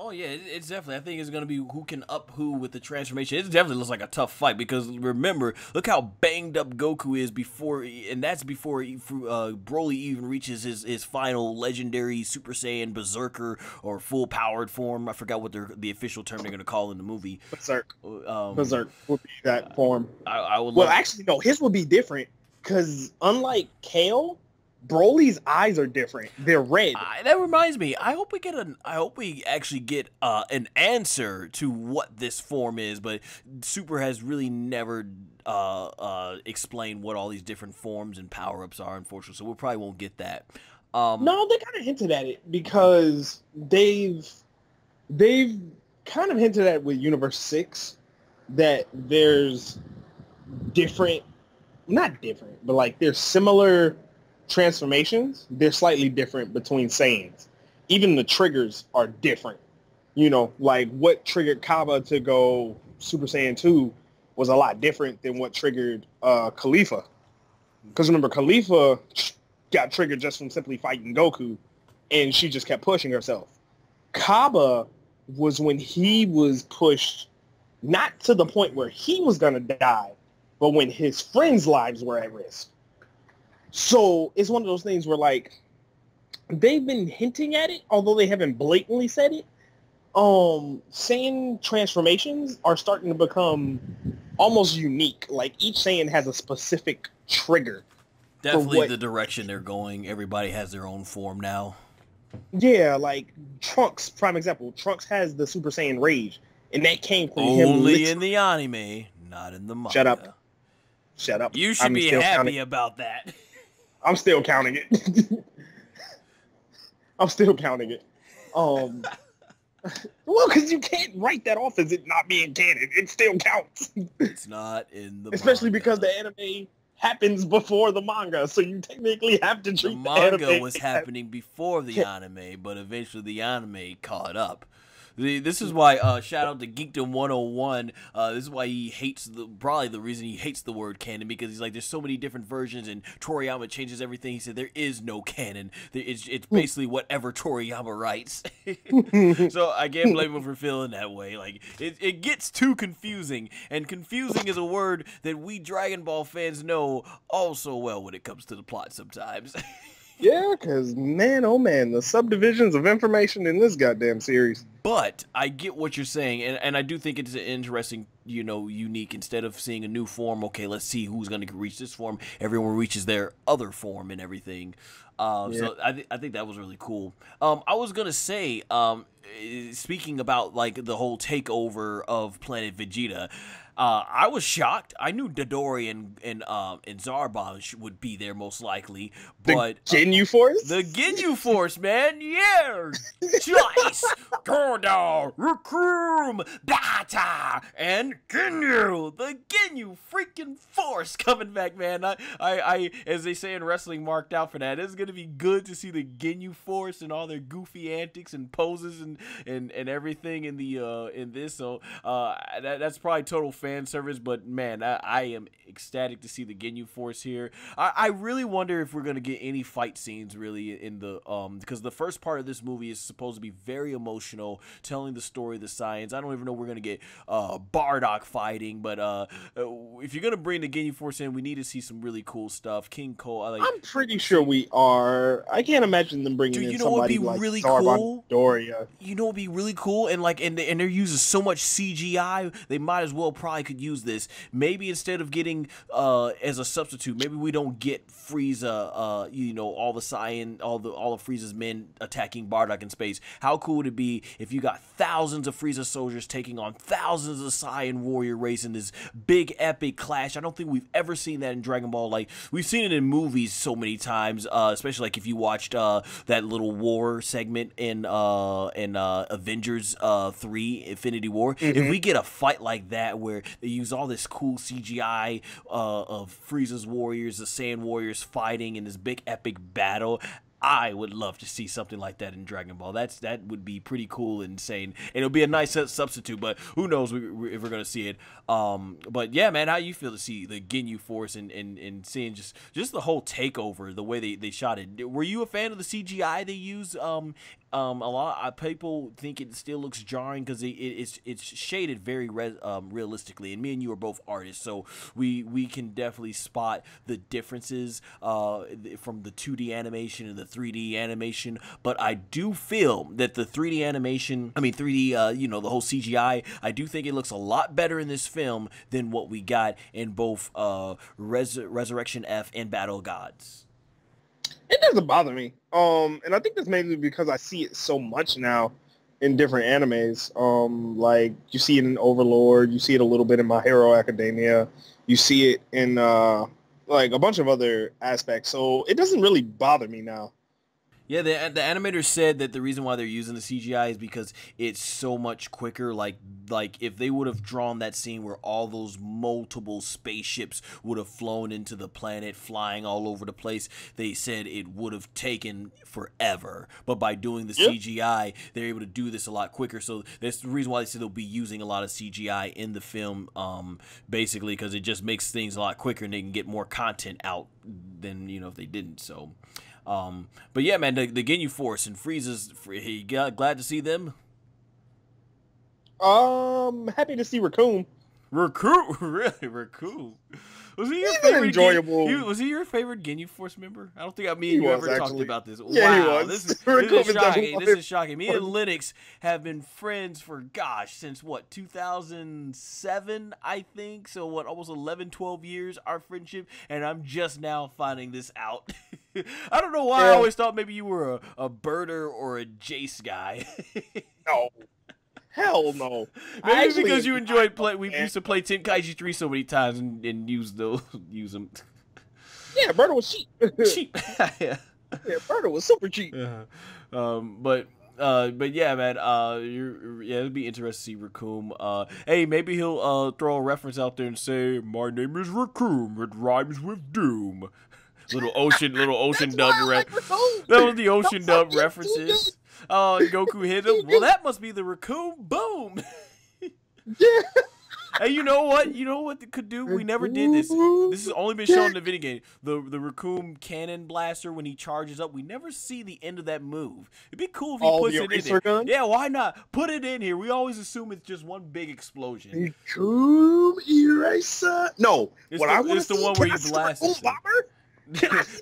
Oh yeah, it's definitely. I think it's gonna be who can up who with the transformation. It definitely looks like a tough fight because remember, look how banged up Goku is before, and that's before Broly even reaches his final legendary Super Saiyan Berserker or full powered form. I forgot what the official term they're gonna call in the movie. Berserk. Berserk would be that form. I would. Well, actually, no. His would be different because unlike Kale, Broly's eyes are different. They're red. That reminds me. I hope we actually get an answer to what this form is. But Super has really never explained what all these different forms and power ups are. Unfortunately, so we probably won't get that. No, they kind of hinted at it because they've kind of hinted at with Universe 6 that there's not different, but like there's similar transformations. They're slightly different between Saiyans. Even the triggers are different. You know, like what triggered Kaba to go Super Saiyan 2 was a lot different than what triggered Khalifa. Because remember, Khalifa got triggered just from simply fighting Goku, and she just kept pushing herself. Kaba was when he was pushed, not to the point where he was going to die, but when his friends' lives were at risk. So it's one of those things where, like, they've been hinting at it, although they haven't blatantly said it. Saiyan transformations are starting to become almost unique. Like, each Saiyan has a specific trigger. Definitely the direction they're going. Everybody has their own form now. Yeah, like Trunks, prime example. Trunks has the Super Saiyan Rage, and that came from him. Only in the anime, not in the manga. Shut up. You should be happy about that. I'm still counting it. I'm still counting it. Well, because you can't write that off as it not being canon. It still counts. It's not in the Especially manga. Because the anime happens before the manga, so you technically have to treat the manga anime was happening before the anime, but eventually the anime caught up. This is why, shout out to Geekdom 101, this is why he hates, probably the reason he hates the word canon, because he's like, there's so many different versions, and Toriyama changes everything. He said, there is no canon. It's basically whatever Toriyama writes. So I can't blame him for feeling that way. Like, it gets too confusing, and confusing is a word that we Dragon Ball fans know all so well when it comes to the plot sometimes. Yeah, because, man, oh man, the subdivisions of information in this goddamn series. But I get what you're saying, and I do think it's an interesting, unique. Instead of seeing a new form, okay, let's see who's going to reach this form. Everyone reaches their other form and everything. So I think that was really cool. I was going to say, speaking about, like, the whole takeover of Planet Vegeta, I was shocked. I knew Dodori and Zarbon would be there most likely, but the Ginyu Force, man, yeah, Choice, Gordon, Rukrum, Bata, and Ginyu, the Ginyu freaking Force coming back, man. I as they say in wrestling, marked out for that. It's gonna be good to see the Ginyu Force and all their goofy antics and poses and everything in the in this. So that's probably total fan service, but man, I am ecstatic to see the Ginyu Force here. I really wonder if we're gonna get any fight scenes really in the because the first part of this movie is supposed to be very emotional, telling the story of the science. I don't even know if we're gonna get Bardock fighting, but if you're gonna bring the Ginyu Force in, we need to see some really cool stuff. King Cole, I'm pretty sure we are. I can't imagine them bringing in somebody like really Zarvan cool? Doria. You know, it'd be really cool, and like, and they're using so much CGI. They might as well probably could use this. Maybe instead of getting as a substitute, maybe we don't get Frieza. You know, all the all of Frieza's men attacking Bardock in space. How cool would it be if you got thousands of Frieza soldiers taking on thousands of Saiyan warrior race in this big epic clash? I don't think we've ever seen that in Dragon Ball. Like, we've seen it in movies so many times, especially like if you watched that little war segment in Avengers 3 Infinity War. If we get a fight like that where they use all this cool CGI of Frieza's warriors, the Saiyan warriors fighting in this big epic battle, I would love to see something like that in Dragon Ball. That would be pretty cool and insane. And it'll be a nice substitute, but who knows if we're going to see it. But yeah, man, how you feel to see the Ginyu Force and seeing just the whole takeover, the way they shot it? Were you a fan of the CGI they use? A lot of people think it still looks jarring because it's shaded very realistically, and me and you are both artists, so we can definitely spot the differences from the 2D animation and the 3D animation. But I do feel that the 3D animation, I mean 3D, you know, the whole CGI, I do think it looks a lot better in this film than what we got in both Resurrection F and Battle of Gods. It doesn't bother me. And I think that's mainly because I see it so much now in different animes. Like, you see it in Overlord, you see it a little bit in My Hero Academia, you see it in like a bunch of other aspects. So it doesn't really bother me now. Yeah, the animators said that the reason why they're using the CGI is because it's so much quicker. Like if they would have drawn that scene where all those multiple spaceships would have flown into the planet, flying all over the place, they said it would have taken forever. But by doing the CGI, they're able to do this a lot quicker. So that's the reason why they said they'll be using a lot of CGI in the film, basically, because it just makes things a lot quicker and they can get more content out than, you know, if they didn't. So. But yeah, man, the Ginyu Force and Frieza's, glad to see them. Happy to see Raccoon. Raccoon, really, Raccoon. Was he your favorite? Enjoyable. Was he your favorite Ginyu Force member? I don't think me and you ever talked about this. Yeah, wow, he was. This is shocking. This is shocking. Me and Linux have been friends for, gosh, since what, 2007, I think. So what, almost 11, 12 years, our friendship, and I'm just now finding this out. I don't know why I always thought maybe you were a Birder or a Jace guy. No. Hell no. Maybe because you enjoyed play. We used to play Tenkaichi 3 so many times and use them. Yeah, Birdo was cheap. Cheap. Yeah, Birdo was super cheap. But yeah, man. It'd be interesting to see Raccoon. Hey, maybe he'll throw a reference out there and say, "My name is Raccoon. It rhymes with doom." Little ocean dub reference. That was the ocean dub references. Oh, Goku hit him. Well, that must be the Raccoon. Boom. Yeah. Hey, you know what? You know what they could do? We never did this. This has only been shown in the video game. The Raccoon cannon blaster, when he charges up, we never see the end of that move. It'd be cool if he puts it in there. Yeah, why not? Put it in here. We always assume it's just one big explosion. Raccoon eraser. No. It's the one where you blast it.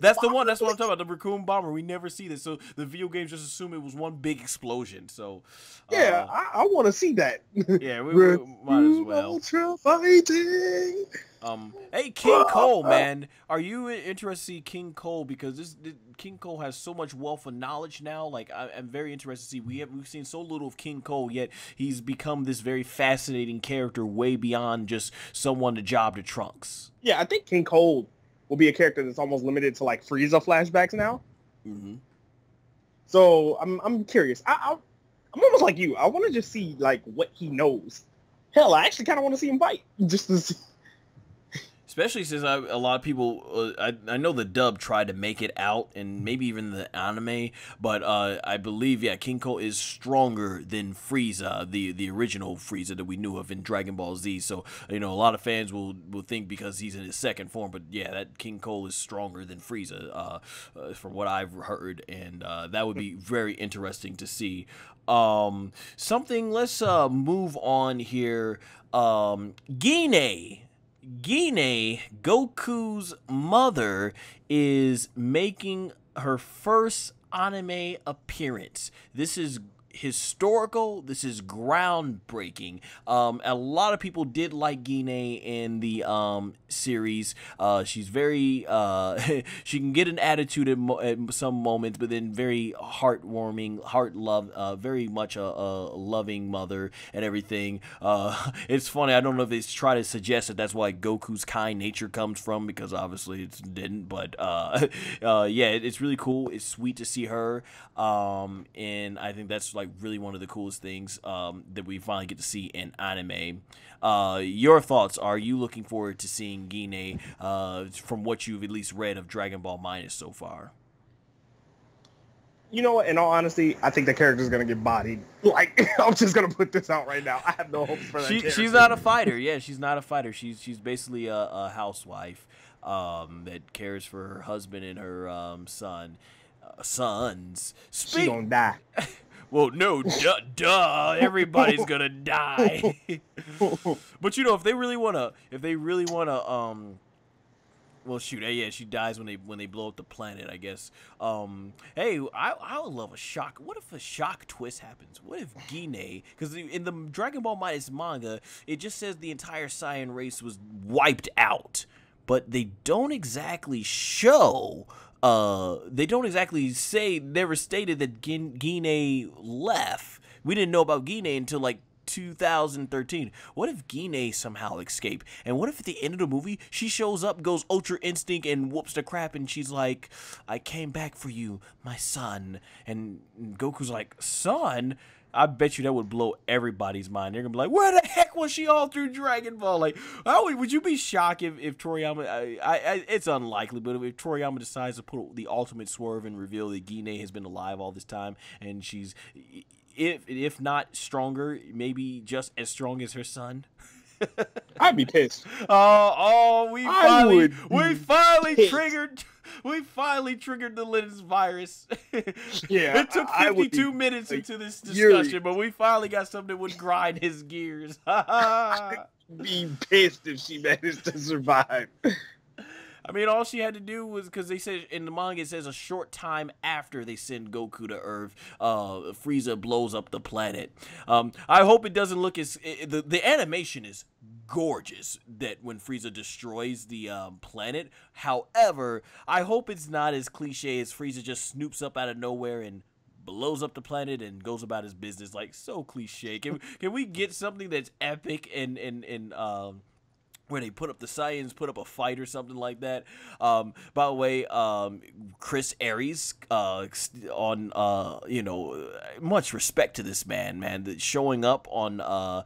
That's the one. That's what I'm talking about. The Raccoon bomber. We never see this, so the video games just assume it was one big explosion. So yeah, I want to see that. Yeah, we might as well. Ultra fighting. Hey, King Cole, man, are you interested to see King Cole? Because King Cole has so much wealth of knowledge now. Like, I'm very interested to see. We've seen so little of King Cole, yet he's become this very fascinating character, way beyond just someone to job to Trunks. Yeah, I think King Cole will be a character that's almost limited to like Frieza flashbacks now. So I'm curious. I'm almost like you. I want to just see like what he knows. Hell, I actually kind of want to see him fight. Just to see. especially since a lot of people, I know the dub tried to make it out, and maybe even the anime, but I believe, yeah, King Cole is stronger than Frieza, the original Frieza that we knew of in Dragon Ball Z. So, you know, a lot of fans will think because he's in his second form, but yeah, that King Cole is stronger than Frieza, from what I've heard, and that would be very interesting to see. Let's move on here. Gine, Goku's mother, is making her first anime appearance. This is historical. This is groundbreaking. A lot of people did like Gine in the series. She's very she can get an attitude at some moments, but then very heartwarming, very much a loving mother and everything. It's funny, I don't know if they try to suggest that that's why Goku's kind nature comes from, because obviously it didn't, but yeah, it's really cool. It's sweet to see her, and I think that's like really one of the coolest things that we finally get to see in anime. Your thoughts? Are you looking forward to seeing Gine from what you've at least read of Dragon Ball Minus so far? You know what? In all honesty, I think the character's gonna get bodied. Like, I'm just gonna put this out right now. I have no hopes for that character. She's not a fighter. Yeah, she's not a fighter. She's basically a housewife that cares for her husband and her sons. She gonna die. Well, no, duh. Everybody's gonna die. But you know, if they really wanna, well, shoot, yeah, she dies when they blow up the planet, I guess. Hey, I would love a shock. What if a shock twist happens? What if Gine, because in the Dragon Ball Minus manga, it just says the entire Saiyan race was wiped out, but they don't exactly show. They don't exactly say, never stated that Gine left. We didn't know about Gine until like 2013. What if Gine somehow escaped? And what if at the end of the movie she shows up, goes Ultra Instinct, and whoops the crap, and she's like, "I came back for you, my son." And Goku's like, "Son?" I bet you that would blow everybody's mind. They're gonna be like, "Where the heck was she all through Dragon Ball?" Like, would you be shocked if Toriyama? It's unlikely, but if Toriyama decides to put the ultimate swerve and reveal that Gine has been alive all this time, and she's, if not stronger, maybe just as strong as her son. I'd be pissed. We finally triggered the LinuxVirus. Yeah, it took 52 minutes into this discussion, but we finally got something that would grind his gears. I'd be pissed if she managed to survive. I mean, all she had to do was, because they said in the manga, it says a short time after they send Goku to Earth, Frieza blows up the planet. I hope it doesn't look as, the animation is gorgeous that when Frieza destroys the planet. However, I hope it's not as cliche as Frieza just snoops up out of nowhere and blows up the planet and goes about his business. Like, so cliche. Can we get something that's epic and where they put up the Saiyans, put up a fight or something like that? By the way, Chris Aries, you know, much respect to this man, showing up on,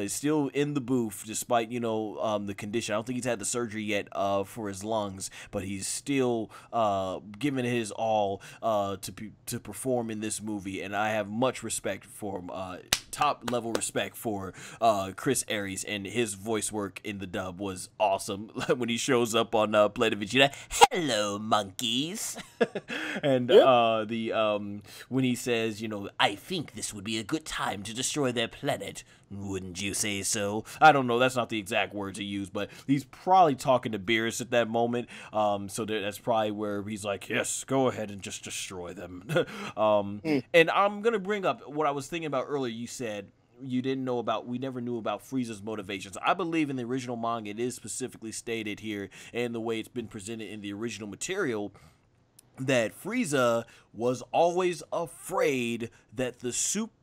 still in the booth despite, you know, the condition. I don't think he's had the surgery yet for his lungs, but he's still giving his all to perform in this movie, and I have much respect for him, top level respect for Chris Aries, and his voice work in the dub was awesome. When he shows up on Planet Vegeta, "Hello, monkeys," and when he says, you know, "I think this would be a good time to destroy their planet. Wouldn't you say so?" I don't know. That's not the exact words he used, but he's probably talking to Beerus at that moment. So that's probably where he's like, "Yes, go ahead and just destroy them." And I'm gonna bring up what I was thinking about earlier. You said we never knew about Frieza's motivations. I believe in the original manga, it is specifically stated here, and the way it's been presented in the original material, that Frieza was always afraid that the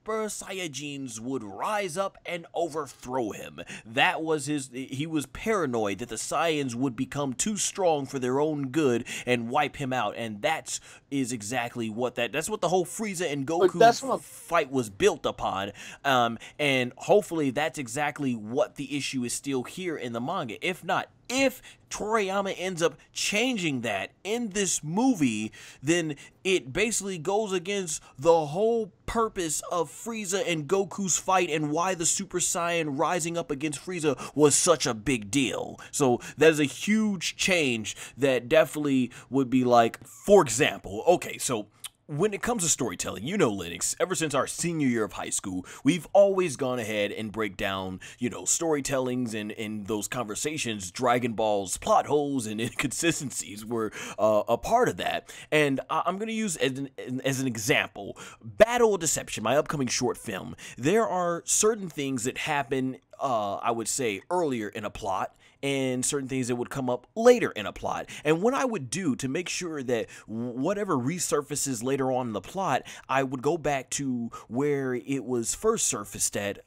Super Saiyajins would rise up and overthrow him. That was he was paranoid that the Saiyans would become too strong for their own good and wipe him out, and that's exactly that's what the whole Frieza and Goku fight was built upon, and hopefully that's exactly what the issue is still here in the manga. If not, if Toriyama ends up changing that in this movie, then it basically goes against the whole purpose of Frieza and Goku's fight and why the Super Saiyan rising up against Frieza was such a big deal. So that is a huge change that definitely would be like, for example, okay, so when it comes to storytelling, you know, Linux, ever since our senior year of high school, we've always gone ahead and break down, you know, storytellings and in those conversations, Dragon Ball's plot holes and inconsistencies were a part of that. And I'm going to use as an example, Battle of Deception, my upcoming short film. There are certain things that happen, I would say, earlier in a plot, and certain things that would come up later in a plot. And what I would do to make sure that whatever resurfaces later on in the plot, I would go back to where it was first surfaced at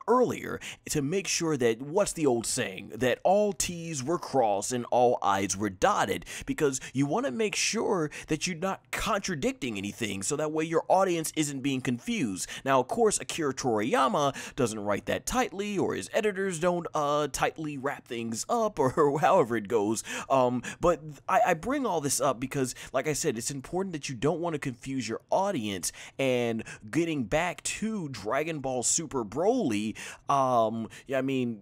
earlier to make sure that, what's the old saying, that all T's were crossed and all I's were dotted, because you want to make sure that you're not contradicting anything, so that way your audience isn't being confused. Now, of course, Akira Toriyama doesn't write that tightly, or his editors don't tightly wrap things up, or however it goes, but I bring all this up because, like I said, it's important that you don't want to confuse your audience. And getting back to Dragon Ball Super Broly, yeah, I mean,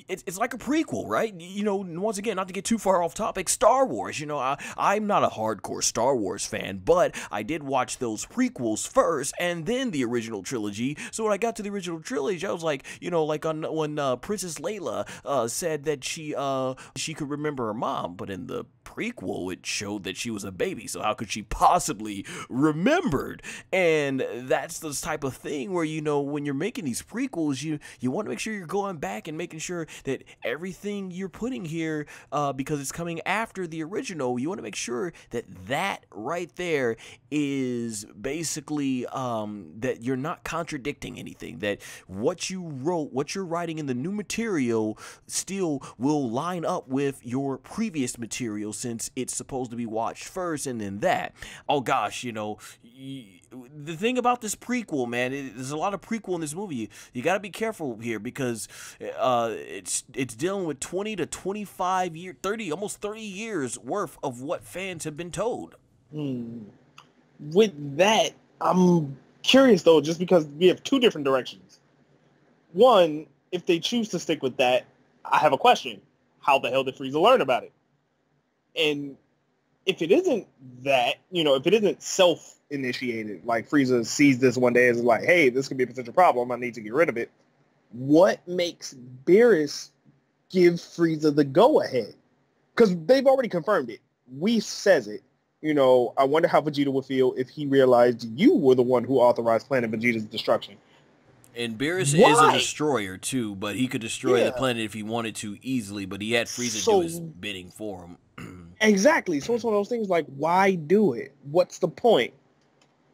it's like a prequel, right? You know, once again, not to get too far off topic, Star Wars, you know, I'm not a hardcore Star Wars fan, but I did watch those prequels first and then the original trilogy. So when I got to the original trilogy, I was like, you know, like when Princess Layla said that she could remember her mom, but in the prequel it showed that she was a baby, so how could she possibly remembered? And that's the type of thing where, you know, when you're making these prequels, you want to make sure you're going back and making sure that everything you're putting here, because it's coming after the original, you want to make sure that that right there is basically that you're not contradicting anything, that what you wrote, what you're writing in the new material still will line up with your previous material, since it's supposed to be watched first and then that. Oh gosh, you know, the thing about this prequel, man, there's a lot of prequel in this movie. You got to be careful here, because it's dealing with 20 to 25 years, 30, almost 30 years worth of what fans have been told. With that, I'm curious though, just because we have two different directions. One, if they choose to stick with that, I have a question. How the hell did Frieza learn about it? And if it isn't that, you know, if it isn't self-initiated, like Frieza sees this one day as like, hey, this could be a potential problem, I need to get rid of it, what makes Beerus give Frieza the go-ahead? Because they've already confirmed it. Whis says it. You know, I wonder how Vegeta would feel if he realized you were the one who authorized Planet Vegeta's destruction. And Beerus is a destroyer too, but he could destroy the planet if he wanted to easily, but he had Frieza do his bidding for him. Exactly. So it's one of those things like, why do it? What's the point?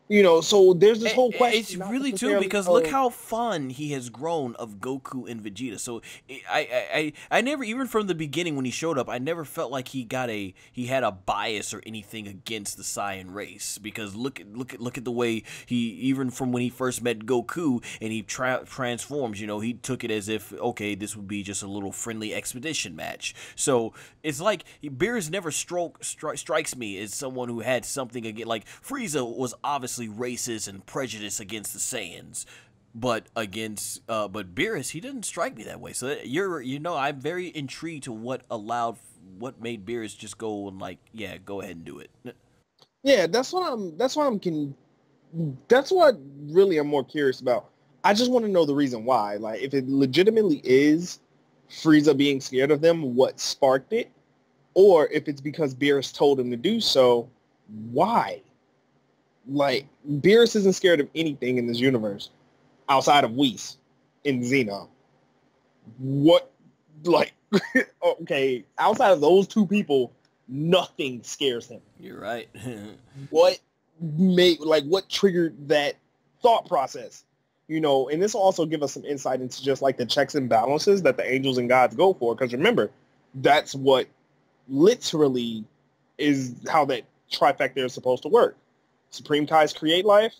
You know, so there's this whole question. It's really too, because look how fun he has grown of Goku and Vegeta. So I never, even from the beginning when he showed up, I never felt like he had a bias or anything against the Saiyan race. Because look at the way he, even from when he first met Goku and he transforms, you know, he took it as if, okay, this would be just a little friendly expedition match. So it's like Beerus never strikes me as someone who had something against, like Frieza was obviously racist and prejudiced against the Saiyans, but Beerus, he didn't strike me that way. So I'm very intrigued to what made Beerus just go and like, yeah, go ahead and do it. Yeah, that's what really I'm more curious about. I just want to know the reason why. Like, if it legitimately is Frieza being scared of them, what sparked it, or if it's because Beerus told him to do so, why? Like, Beerus isn't scared of anything in this universe outside of Whis in Xeno. What, like, okay, outside of those two people, nothing scares him. You're right. What triggered that thought process? You know, and this will also give us some insight into just like the checks and balances that the angels and gods go for. Because remember, that's what literally is how that trifecta is supposed to work. Supreme Kais create life,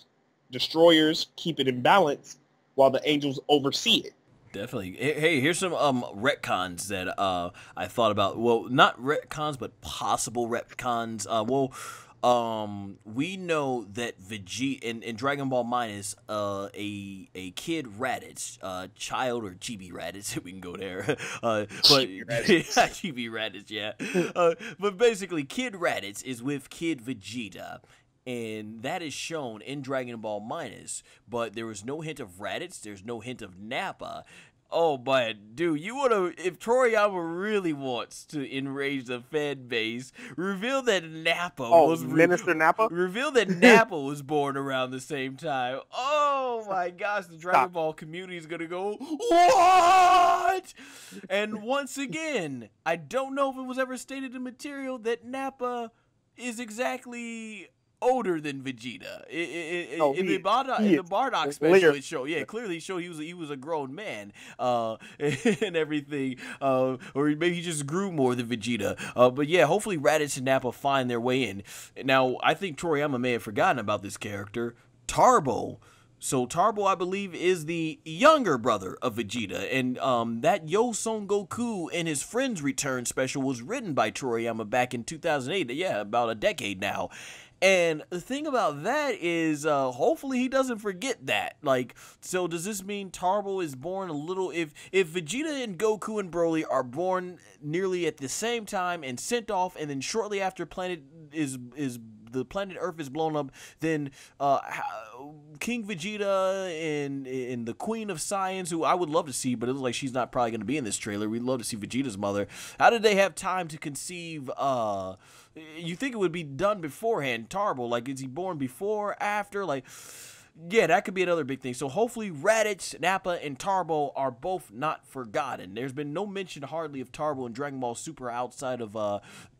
destroyers keep it in balance, while the angels oversee it. Definitely. Hey, here's some retcons that I thought about. Well, not retcons, but possible retcons. We know that Vegeta in Dragon Ball Minus, a kid Raditz, child or Chibi Raditz, we can go there. But Chibi Raditz, yeah. But basically, Kid Raditz is with Kid Vegeta. And that is shown in Dragon Ball Minus, but there was no hint of Raditz, there's no hint of Nappa. Oh, but dude, you wanna, if Toriyama really wants to enrage the fan base, reveal that Nappa was Minister Nappa? Reveal that Nappa was born around the same time. Oh my gosh, the Dragon Ball community is gonna go, what? And once again, I don't know if it was ever stated in material that Nappa is exactly older than Vegeta. In the Bardock special, it showed. Yeah, clearly it showed he was a grown man, and everything. Or maybe he just grew more than Vegeta. But yeah, hopefully Raditz and Nappa find their way in. Now, I think Toriyama may have forgotten about this character, Tarbo. So Tarbo, I believe, is the younger brother of Vegeta, and that Yo Son Goku and his friends return special was written by Toriyama back in 2008. Yeah, about a decade now. And the thing about that is, hopefully he doesn't forget that. Like, so does this mean Tarbo is born a little, if Vegeta and Goku and Broly are born nearly at the same time and sent off, and then shortly after the planet Earth is blown up, then King Vegeta and the Queen of Science, who I would love to see, but it looks like she's not probably going to be in this trailer. We'd love to see Vegeta's mother. How did they have time to conceive? You think it would be done beforehand, Tarbo? Like, is he born before, after? Like, yeah, that could be another big thing. So hopefully Raditz, Nappa, and Tarbo are both not forgotten. There's been no mention hardly of Tarbo in Dragon Ball Super outside of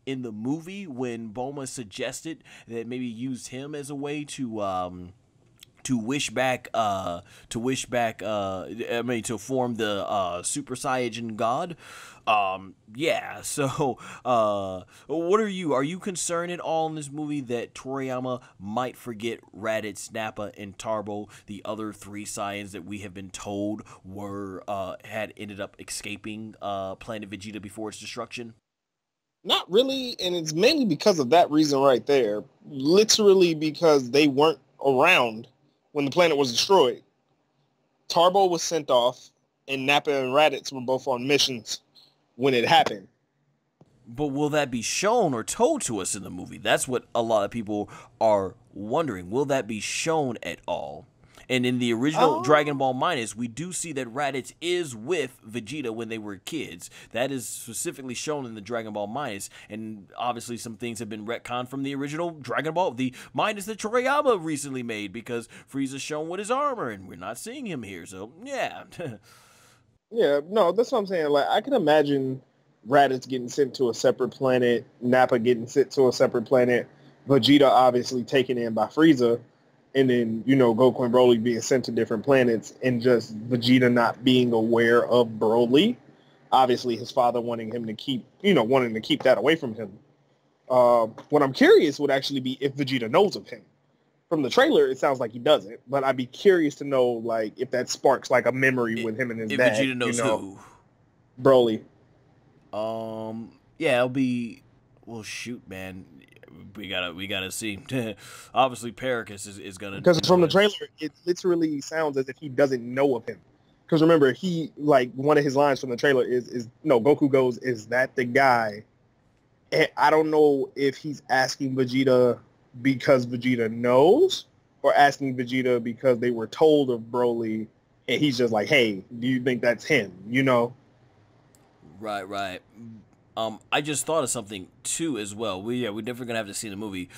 in the movie when Bulma suggested that maybe used him as a way to wish back to form the Super Saiyan God. Yeah, so what are you concerned at all in this movie that Toriyama might forget Raditz, Nappa, and Tarbo, the other three Saiyans that we have been told had ended up escaping Planet Vegeta before its destruction? Not really, and it's mainly because of that reason right there. Literally because they weren't around when the planet was destroyed. Tarbo was sent off, and Nappa and Raditz were both on missions when it happened. But will that be shown or told to us in the movie? That's what a lot of people are wondering. Will that be shown at all? And in the original Dragon Ball Minus, we do see that Raditz is with Vegeta when they were kids. That is specifically shown in the Dragon Ball Minus. And obviously some things have been retconned from the original Dragon Ball, the Minus that Toriyama recently made, because Frieza's shown with his armor, and we're not seeing him here. So, yeah. Yeah, no, that's what I'm saying. Like, I can imagine Raditz getting sent to a separate planet, Nappa getting sent to a separate planet, Vegeta obviously taken in by Frieza, and then, you know, Goku and Broly being sent to different planets, and just Vegeta not being aware of Broly. Obviously, his father wanting to keep that away from him. What I'm curious would actually be if Vegeta knows of him. From the trailer, it sounds like he doesn't, but I'd be curious to know, like, if that sparks, like, a memory with him and his dad. If Vegeta knows who? Broly. Yeah, it'll be, well, shoot, man. We gotta see. Obviously, Pericus is gonna, because from the trailer, it literally sounds as if he doesn't know of him. Because remember, he, like, one of his lines from the trailer is Goku goes, "Is that the guy?" And I don't know if he's asking Vegeta because Vegeta knows, or asking Vegeta because they were told of Broly, and he's just like, "Hey, do you think that's him?" You know? Right. I just thought of something too as well. We're definitely gonna have to see the movie.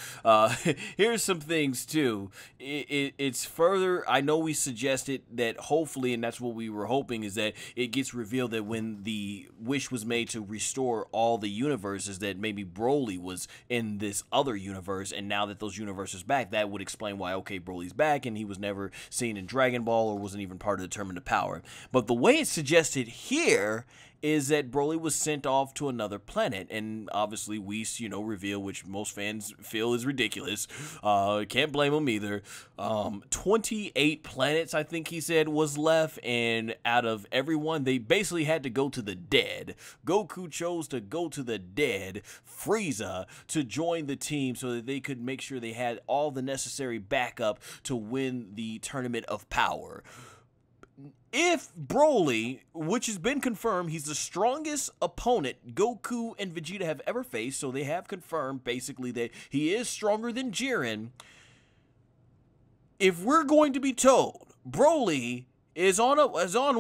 Here's some things too. It's further. I know we suggested that hopefully, and that's what we were hoping, is that it gets revealed that when the wish was made to restore all the universes, that maybe Broly was in this other universe, and now that those universes back, that would explain why Broly's back, and he was never seen in Dragon Ball or wasn't even part of the Tournament of Power. But the way it's suggested here is that Broly was sent off to another planet, and obviously Whis, reveal, which most fans feel is ridiculous. Can't blame him either. 28 planets, I think he said, was left, and out of everyone, they basically had to go to the dead. Goku chose to go to the dead, Frieza to join the team so that they could make sure they had all the necessary backup to win the Tournament of Power. If Broly, which has been confirmed, he's the strongest opponent Goku and Vegeta have ever faced, so they have confirmed basically that he is stronger than Jiren. If we're going to be told Broly is on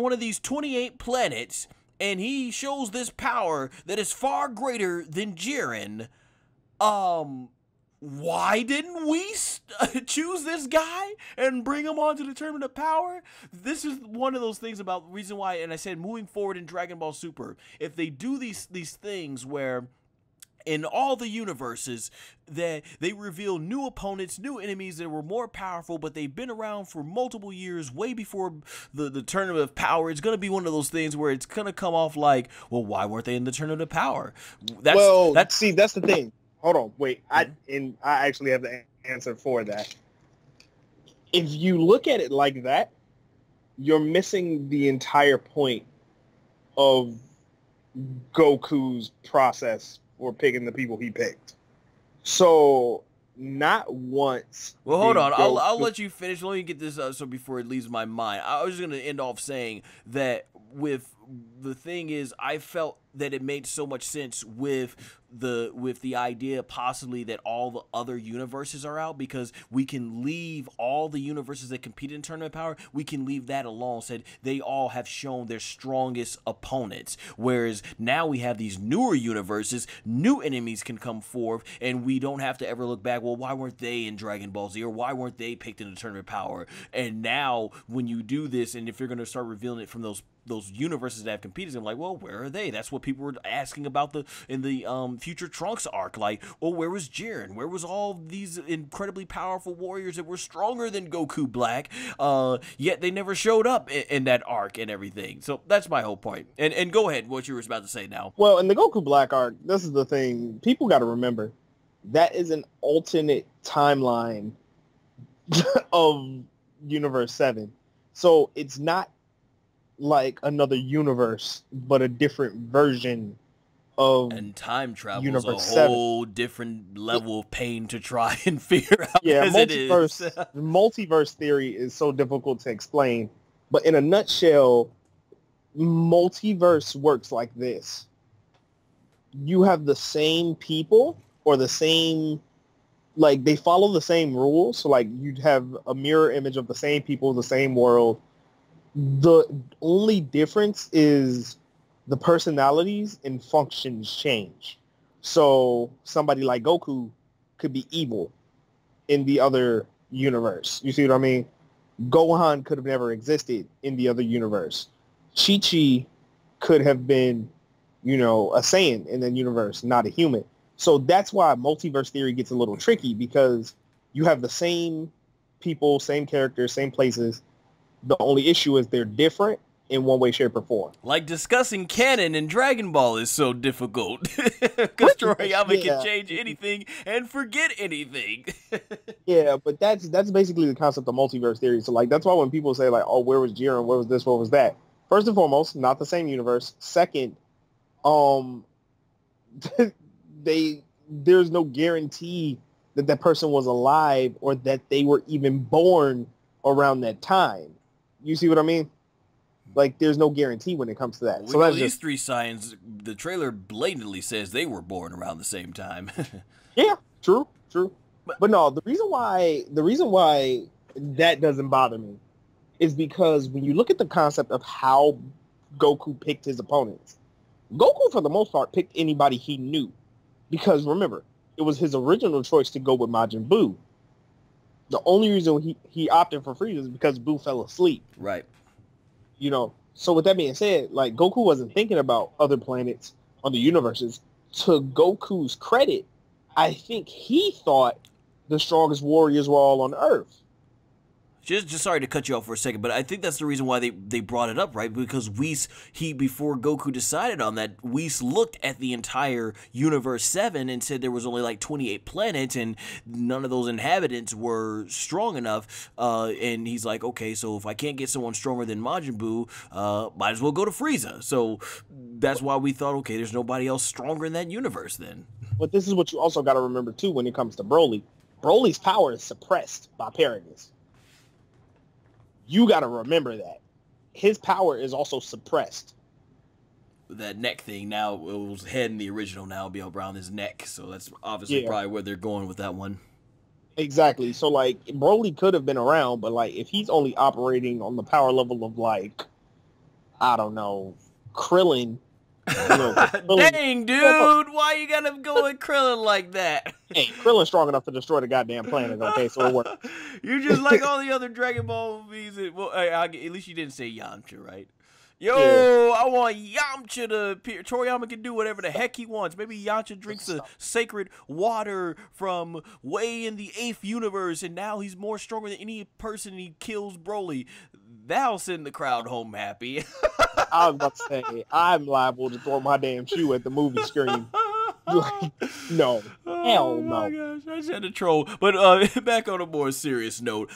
one of these 28 planets and he shows this power that is far greater than Jiren, why didn't we choose this guy and bring him on to the Tournament of Power? This is one of those things about the reason why, and I said moving forward in Dragon Ball Super, if they do these things where in all the universes that they reveal new opponents, new enemies that were more powerful, but they've been around for multiple years, way before the Tournament of Power, it's going to be one of those things where it's going to come off like, well, why weren't they in the Tournament of Power? That's the thing. Hold on, wait. I actually have the answer for that. If you look at it like that, you're missing the entire point of Goku's process for picking the people he picked. So, not once. Well, hold on. I'll let you finish. Let me get this so before it leaves my mind. I was just going to end off saying that the thing is, I felt that it made so much sense with the idea possibly that all the other universes are out, because we can leave all the universes that competed in Tournament of Power, we can leave that alone. Said they all have shown their strongest opponents, whereas now we have these newer universes, new enemies can come forth, and we don't have to ever look back, well, why weren't they in Dragon Ball Z, or why weren't they picked in the Tournament of Power? And now when you do this, and if you're going to start revealing it from those universes that have competed, I'm like, well, where are they? That's what people were asking about in the Future Trunks arc. Like, well, where was Jiren? Where was all these incredibly powerful warriors that were stronger than Goku Black? Yet they never showed up in that arc and everything. So that's my whole point. And go ahead, what you were about to say now. Well, in the Goku Black arc, this is the thing. People got to remember, that is an alternate timeline of Universe 7. So it's not like another universe, but a different version of, and time travel is Universe a whole different level of pain to try and figure out. Yeah, multiverse theory is so difficult to explain, but in a nutshell, multiverse works like this. You have the same people, or the same, like, they follow the same rules. So like you'd have a mirror image of the same people, the same world. The only difference is the personalities and functions change. So somebody like Goku could be evil in the other universe. You see what I mean? Gohan could have never existed in the other universe. Chi-Chi could have been, a Saiyan in the universe, not a human. So that's why multiverse theory gets a little tricky, because you have the same people, same characters, same places. The only issue is they're different in one way, shape, or form. Like discussing canon in Dragon Ball is so difficult. Because Toriyama can change anything and forget anything. Yeah, but that's basically the concept of multiverse theory. So like that's why when people say like, oh, where was Jiren? Where was this? What was that? First and foremost, not the same universe. Second, there's no guarantee that that person was alive or that they were even born around that time. You see what I mean? Like, there's no guarantee when it comes to that. Well, so that's these three signs, the trailer blatantly says they were born around the same time. Yeah, true. But no, the reason why that doesn't bother me is because when you look at the concept of how Goku picked his opponents, Goku, for the most part, picked anybody he knew. Because, remember, it was his original choice to go with Majin Buu. The only reason he opted for Frieza is because Buu fell asleep. Right. You know, so with that being said, like, Goku wasn't thinking about other planets, other universes. To Goku's credit, I think he thought the strongest warriors were all on Earth. Just sorry to cut you off for a second, but I think that's the reason why they brought it up, right? Because Whis, before Goku decided on that, Whis looked at the entire Universe 7 and said there was only like 28 planets and none of those inhabitants were strong enough. And he's like, okay, so if I can't get someone stronger than Majin Buu, might as well go to Frieza. So that's why we thought, okay, there's nobody else stronger in that universe then. But this is what you also got to remember, too, when it comes to Broly. Broly's power is suppressed by Paragus. You got to remember that. His power is also suppressed. That neck thing, now it was head in the original, now it'll be around his neck. So that's obviously probably where they're going with that one. Exactly. So, like, Broly could have been around, but, like, if he's only operating on the power level of, like, I don't know, Krillin. You know, Krillin, dang, dude, why you gotta go with Krillin like that? Hey, Krillin's strong enough to destroy the goddamn planet, okay, so it works. You're just like all the other Dragon Ball movies. Well, at least you didn't say Yamcha, right? Yo, yeah. I want Yamcha to appear. Toriyama can do whatever the heck he wants. Maybe Yamcha drinks the sacred water from way in the 8th universe, and now he's more stronger than any person, and he kills Broly. That'll send the crowd home happy. I was about to say, I'm liable to throw my damn shoe at the movie screen. Like, no. Hell no. Oh my gosh, I just had to troll. But back on a more serious note,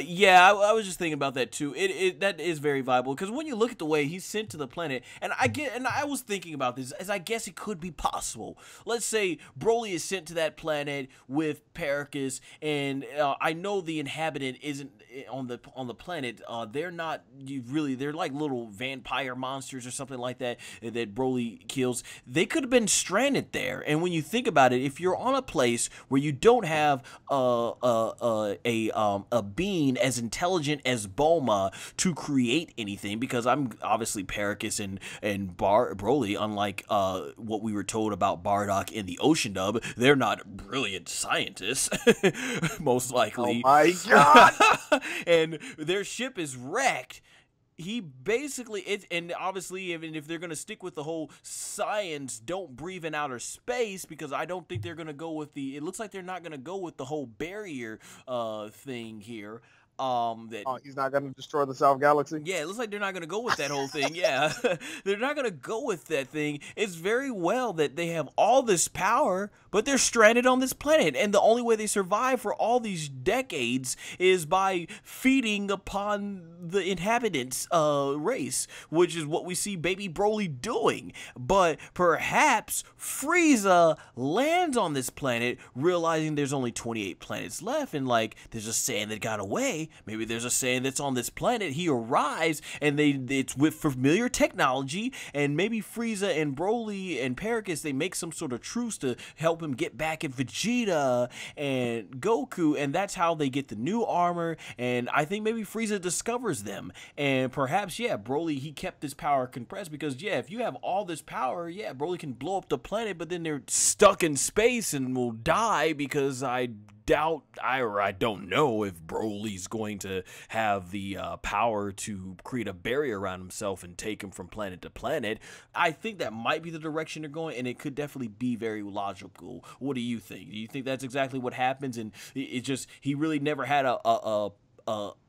yeah, I was just thinking about that too. That is very viable because when you look at the way he's sent to the planet, and I was thinking about this as I guess it could be possible. Let's say Broly is sent to that planet with Paragus, and I know the inhabitant isn't on the planet. They're not really. They're like little vampire monsters or something like that that Broly kills. They could have been stranded there. And when you think about it, if you're on a place where you don't have a being as intelligent as Bulma to create anything, because I'm obviously Paragus and Broly, unlike what we were told about Bardock in the Ocean dub, they're not brilliant scientists, most likely. Oh my god! And their ship is wrecked. He basically, and obviously, even if they're going to stick with the whole science, don't breathe in outer space, because I don't think they're going to go with it looks like they're not going to go with the whole barrier thing here. He's not going to destroy the South Galaxy? Yeah, it looks like they're not going to go with that whole thing. Yeah, they're not going to go with that thing. It's very well that they have all this power, but they're stranded on this planet. And the only way they survive for all these decades is by feeding upon the inhabitants' race, which is what we see baby Broly doing. But perhaps Frieza lands on this planet, realizing there's only 28 planets left, and like, there's a Saiyan that got away. Maybe there's a Saiyan that's on this planet. He arrives, and it's with familiar technology, and maybe Frieza and Broly and Paragus, they make some sort of truce to help him get back at Vegeta and Goku, and that's how they get the new armor. And I think maybe Frieza discovers them, and perhaps, yeah, Broly, he kept his power compressed, because, yeah, if you have all this power, yeah, Broly can blow up the planet, but then they're stuck in space and will die, because I don't know if Broly's going to have the power to create a barrier around himself and take him from planet to planet. I think that might be the direction they're going, and it could definitely be very logical. What do you think? Do you think that's exactly what happens? And it just, he really never had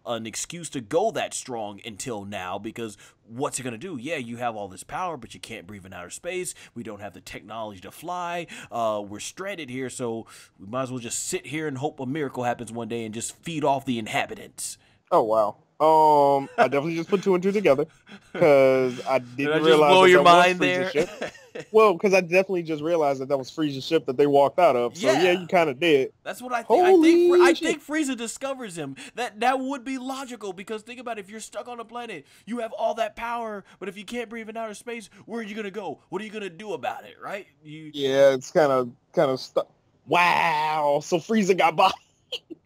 an excuse to go that strong until now, because what's he gonna do? Yeah, you have all this power, but you can't breathe in outer space. We don't have the technology to fly. We're stranded here, so we might as well just sit here and hope a miracle happens one day and just feed off the inhabitants. Oh wow. I definitely just put two and two together, because I didn't realize blow that your that was mind there. Frieza's ship. Well, because I definitely just realized that was Frieza's ship that they walked out of. So yeah, you kind of did. That's what I think. I think Frieza discovers him. That would be logical, because think about it, if you're stuck on a planet, you have all that power, but if you can't breathe in outer space, where are you gonna go? What are you gonna do about it, right? Yeah, it's kind of stuck. Wow. So Frieza got bodied.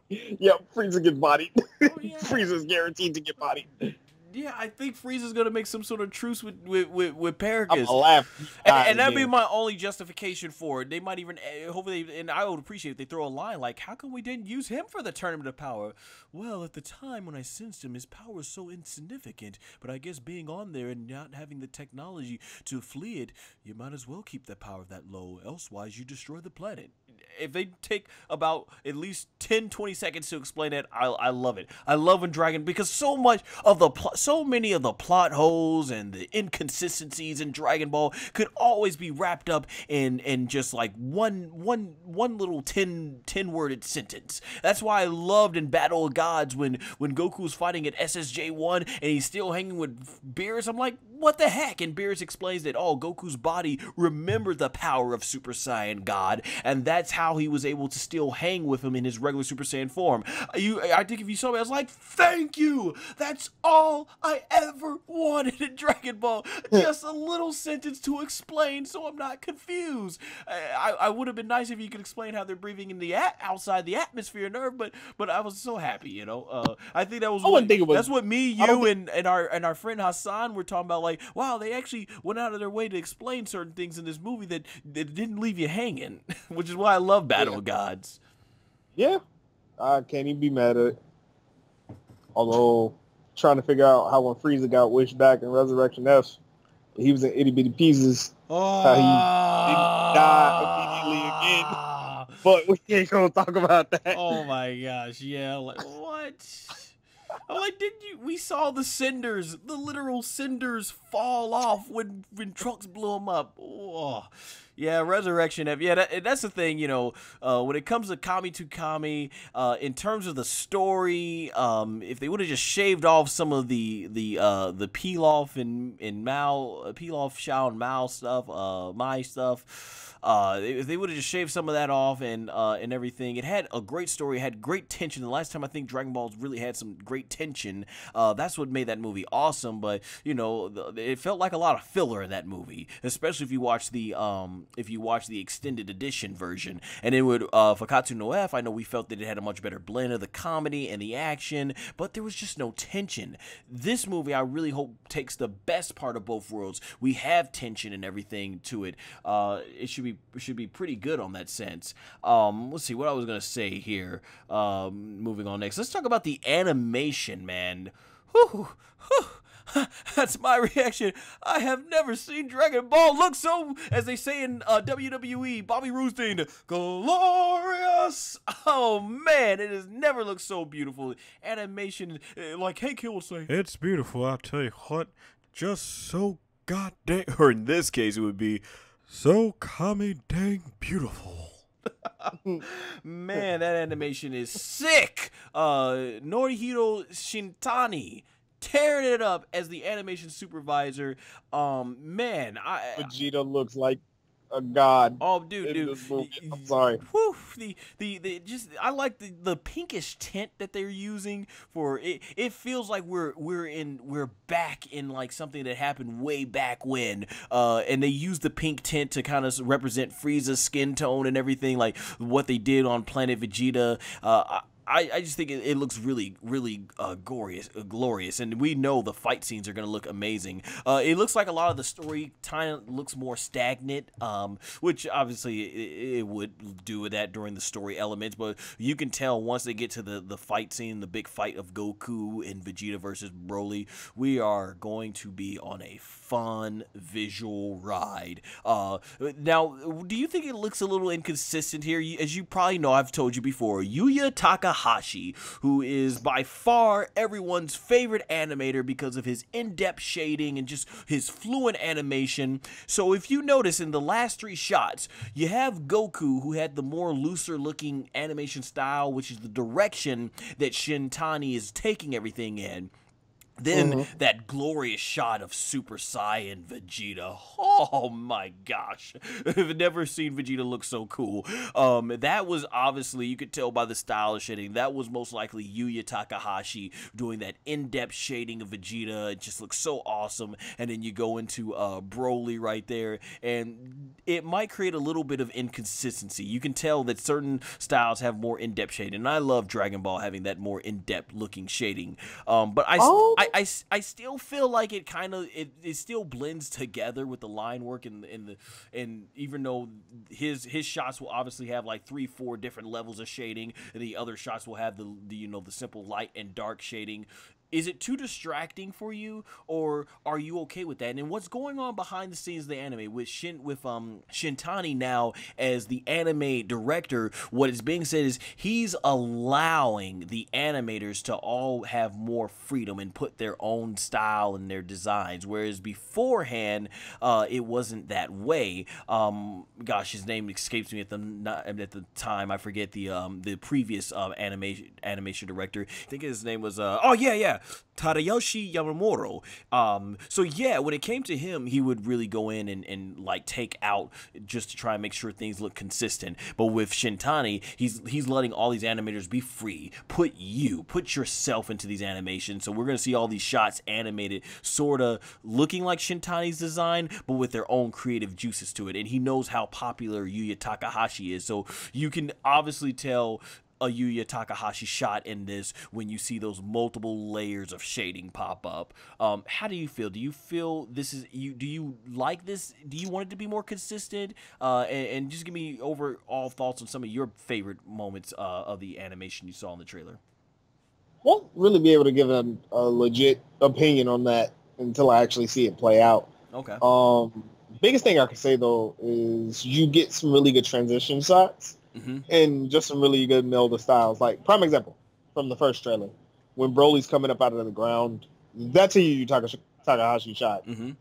Yep, Frieza gets bodied. Oh, yeah. Frieza's guaranteed to get bodied. Yeah, I think Frieza's gonna make some sort of truce with I'm Paragus. gonna laugh. And that'd be my only justification for it. They might even, hopefully, and I would appreciate if they throw a line like, how come we didn't use him for the Tournament of Power? Well, at the time when I sensed him, his power was so insignificant, but I guess being on there and not having the technology to flee it, you might as well keep the power that low, elsewise you destroy the planet. If they take about at least 10-20 seconds to explain it, I love it. I love when Dragon, because so many of the plot holes and the inconsistencies in Dragon Ball could always be wrapped up in just like one little 10-worded sentence. That's why I loved in Battle of Gods when Goku's fighting at SSJ-1 and he's still hanging with Beerus. I'm like, what the heck? And Beerus explains that, oh, Goku's body remembered the power of Super Saiyan God, and that's how he was able to still hang with him in his regular Super Saiyan form. I think if you saw me, I was like, thank you! That's all I ever wanted in Dragon Ball. Just a little sentence to explain so I'm not confused. I would have been nice if you could explain how they're breathing in the outside the atmosphere nerve, but I was so happy, you know. I think that was that's what me, you, and our friend Hassan were talking about. Like, wow, they actually went out of their way to explain certain things in this movie that didn't leave you hanging, which is why I love Battle of Gods. Yeah, I can't even be mad at it. Although, trying to figure out how when Frieza got wished back in Resurrection F, he was in itty bitty pieces. How he didn't die immediately again. But we ain't gonna talk about that. Oh my gosh, yeah, like, what? I'm like, we saw the cinders, the literal cinders fall off when Trunks blew them up. Oh. Yeah, Resurrection F. Yeah, that's the thing, you know, when it comes to Kami to Kami, in terms of the story, if they would have just shaved off some of the Pilaf and Mao, Pilaf, Shao, and Mao stuff, Mai stuff, if they would have just shaved some of that off and everything, it had a great story, it had great tension. The last time I think Dragon Ball's really had some great tension, that's what made that movie awesome, but, you know, it felt like a lot of filler in that movie, especially if you watch the extended edition version. And then with Fakatsu no F, I know we felt that it had a much better blend of the comedy and the action, but there was just no tension. This movie, I really hope, takes the best part of both worlds. We have tension and everything to it. It should be pretty good on that sense. Let's see what I was gonna say here. Moving on next, let's talk about the animation, man. Whew. That's my reaction. I have never seen Dragon Ball look so, as they say in WWE, Bobby Roode, glorious. Oh man, it has never looked so beautiful. Animation, like Hank Hill would say, it's beautiful, I'll tell you what, just so goddamn, or in this case it would be, so Kami dang beautiful. Man, that animation is sick. Norihiro Shintani tearing it up as the animation supervisor. Man, Vegeta looks like a god. Oh, dude. I'm sorry. Whew, I like the pinkish tint that they're using for it. It feels like we're back in like something that happened way back when. And they use the pink tint to kind of represent Frieza's skin tone and everything, like what they did on Planet Vegeta. I just think it looks really, really glorious, and we know the fight scenes are going to look amazing. It looks like a lot of the story looks more stagnant, which obviously it would do with that during the story elements, but you can tell once they get to the fight scene, the big fight of Goku and Vegeta versus Broly, we are going to be on a fun visual ride. Now, do you think it looks a little inconsistent here? As you probably know, I've told you before, Yuya Takahashi, who is by far everyone's favorite animator because of his in-depth shading and just his fluent animation. So if you notice in the last 3 shots, you have Goku, who had the more looser looking animation style, which is the direction that Shintani is taking everything in. Then that glorious shot of Super Saiyan Vegeta. Oh my gosh. I've never seen Vegeta look so cool. That was obviously, you could tell by the style of shading, that was most likely Yuya Takahashi doing that in-depth shading of Vegeta. It just looks so awesome. And then you go into Broly right there, and it might create a little bit of inconsistency. You can tell that certain styles have more in-depth shading, and I love Dragon Ball having that more in-depth looking shading. But I still feel like it kind of it still blends together with the line work and even though his shots will obviously have like 3-4 different levels of shading, and the other shots will have the simple light and dark shading. Is it too distracting for you, or are you okay with that? And what's going on behind the scenes of the anime with Shintani now as the anime director? What is being said is he's allowing the animators to all have more freedom and put their own style in their designs, whereas beforehand it wasn't that way. Gosh, his name escapes me at the time. I forget the previous animation director. I think his name was Tadayoshi Yamamoto. So yeah, when it came to him, he would really go in and like take out just to try and make sure things look consistent. But with Shintani, he's letting all these animators be free. Put yourself into these animations. So we're gonna see all these shots animated, sort of looking like Shintani's design, but with their own creative juices to it. And he knows how popular Yuya Takahashi is, so you can obviously tell a Yuya Takahashi shot in this when you see those multiple layers of shading pop up. How do you feel? Do you feel this is you? Do you like this? Do you want it to be more consistent? And just give me overall thoughts on some of your favorite moments of the animation you saw in the trailer. Won't really be able to give a legit opinion on that until I actually see it play out. Okay. Biggest thing I can say though is you get some really good transition shots. Mm-hmm. And just some really good meld of styles. Like, prime example from the first trailer, when Broly's coming up out of the ground, that's a Yu Takahashi shot. Mm-hmm.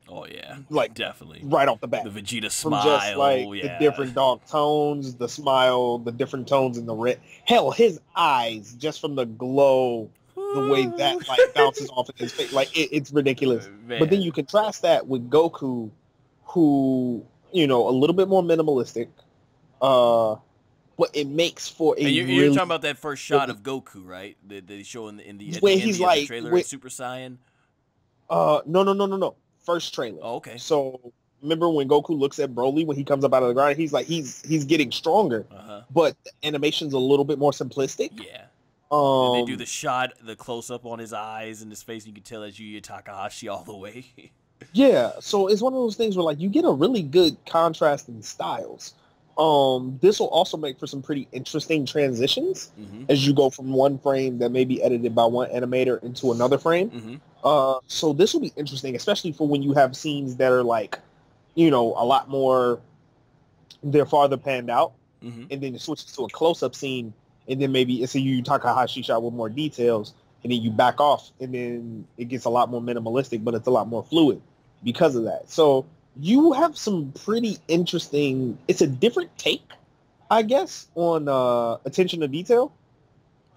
Oh, yeah. Like, definitely. Right off the bat. The Vegeta smile. From just, like, the different dark tones, the smile, the different tones in the red. Hell, his eyes, just from the glow, the way that, like, bounces off of his face. Like, it's ridiculous. Man. But then you contrast that with Goku, who, a little bit more minimalistic. But it makes for a you're talking about that first shot of Goku, right? That they show in the trailer in Super Saiyan. No. First trailer. Oh, okay. So remember when Goku looks at Broly when he comes up out of the ground? He's like he's getting stronger, but the animation's a little bit more simplistic. Yeah. They do the shot, the close up on his eyes and his face. And you can tell that's Yuya Takahashi all the way. Yeah. So it's one of those things where like you get a really good contrast in styles. This will also make for some pretty interesting transitions as you go from one frame that may be edited by one animator into another frame. So this will be interesting, especially for when you have scenes that are like, a lot more, they're farther panned out, and then it switches to a close-up scene, and then maybe it's a Yu Takahashi shot with more details, and then you back off, and then it gets a lot more minimalistic, but it's a lot more fluid because of that. So you have some pretty interesting, it's a different take, I guess, on attention to detail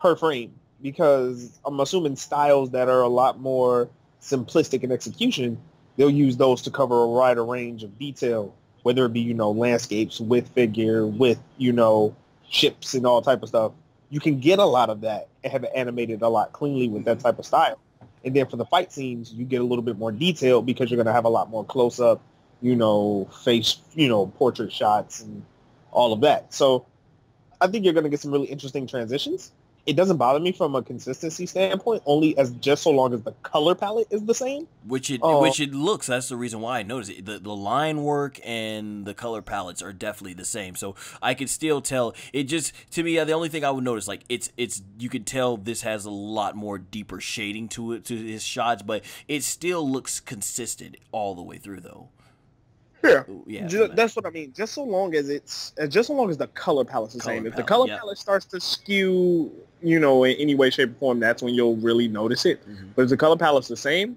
per frame, because I'm assuming styles that are a lot more simplistic in execution, they'll use those to cover a wider range of detail, whether it be, landscapes with figure, with, ships and all type of stuff. You can get a lot of that and have it animated a lot cleanly with that type of style. And then for the fight scenes, you get a little bit more detail because you're going to have a lot more close-up, face, portrait shots and all of that. So I think you're going to get some really interesting transitions. It doesn't bother me from a consistency standpoint, only as just so long as the color palette is the same. Which it looks, that's the reason why I noticed it. The line work and the color palettes are definitely the same. So I could still tell, it just, to me, the only thing I would notice, like, it's you could tell this has a lot more deeper shading to it, to his shots, but it still looks consistent all the way through, though. Yeah, that's what I mean. Just so long as the color palette's the same. If the color palette starts to skew, in any way, shape, or form, that's when you'll really notice it. But if the color palette's the same,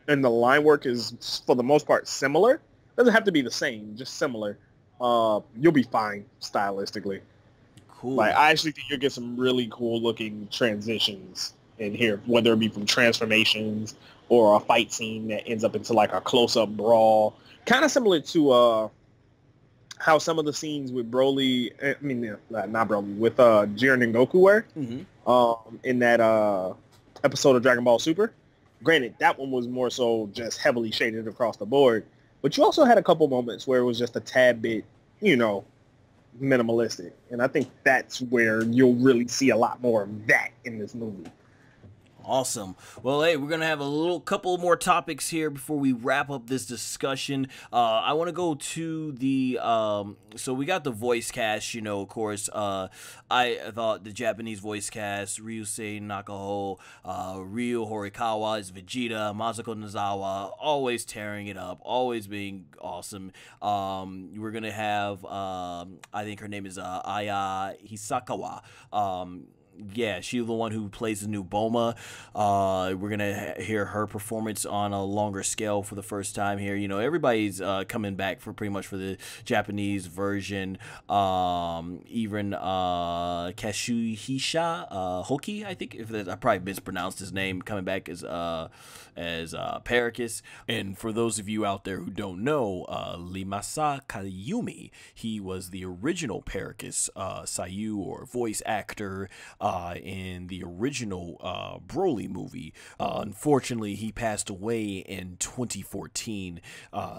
and the line work is for the most part similar, doesn't have to be the same, just similar. You'll be fine stylistically. Cool. Like I actually think you'll get some really cool looking transitions in here, whether it be from transformations or a fight scene that ends up into like a close up brawl. Kind of similar to how some of the scenes with Broly, not Broly, with Jiren and Goku were in that episode of Dragon Ball Super. Granted, that one was more so just heavily shaded across the board, but you also had a couple moments where it was just a tad bit, minimalistic. And I think that's where you'll really see a lot more of that in this movie. Awesome. Well, hey, we're gonna have a couple more topics here before we wrap up this discussion. I want to go to the so we got the voice cast. Of course, I thought the Japanese voice cast: Ryusei Nakaho, Ryo Horikawa is Vegeta, Masako Nozawa, always tearing it up, always being awesome. We're gonna have I think her name is Aya Hisakawa. Yeah, she's the one who plays the new Bulma. We're gonna hear her performance on a longer scale for the first time here. Everybody's coming back for pretty much for the Japanese version. Even Kashuhisha Hoki, I think, I probably mispronounced his name, coming back as Paracus. And for those of you out there who don't know, Limasa Kayumi, he was the original Paracus, Sayu, or voice actor in the original Broly movie. Unfortunately, he passed away in 2014,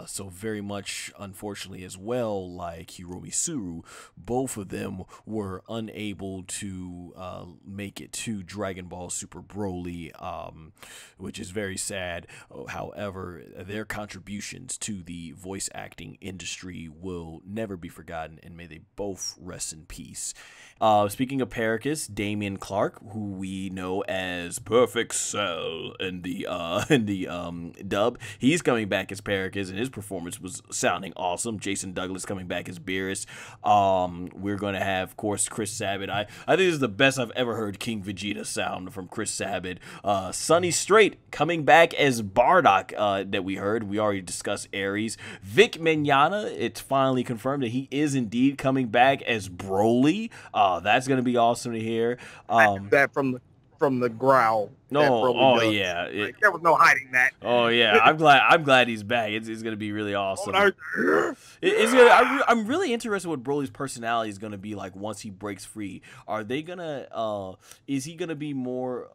so very much unfortunately as well, like Hiromi Suru, both of them were unable to make it to Dragon Ball Super Broly, which is very sad. However, their contributions to the voice acting industry will never be forgotten, and may they both rest in peace. Speaking of Paracus, Damian Clark, who we know as Perfect Cell in the dub, he's coming back as Paracus, and his performance was sounding awesome. Jason Douglas coming back as Beerus. We're gonna have, of course, Chris Sabat. I think this is the best I've ever heard King Vegeta sound from Chris Sabat. Sonny Strait coming back as Bardock, that we heard. We already discussed Ares. Vic Mignogna, it's finally confirmed that he is indeed coming back as Broly. That's gonna be awesome to hear. That from the growl. No, yeah, there was no hiding that. Oh yeah, I'm glad he's back. It's gonna be really awesome. I'm really interested what Broly's personality is gonna be like once he breaks free. Are they gonna is he gonna be more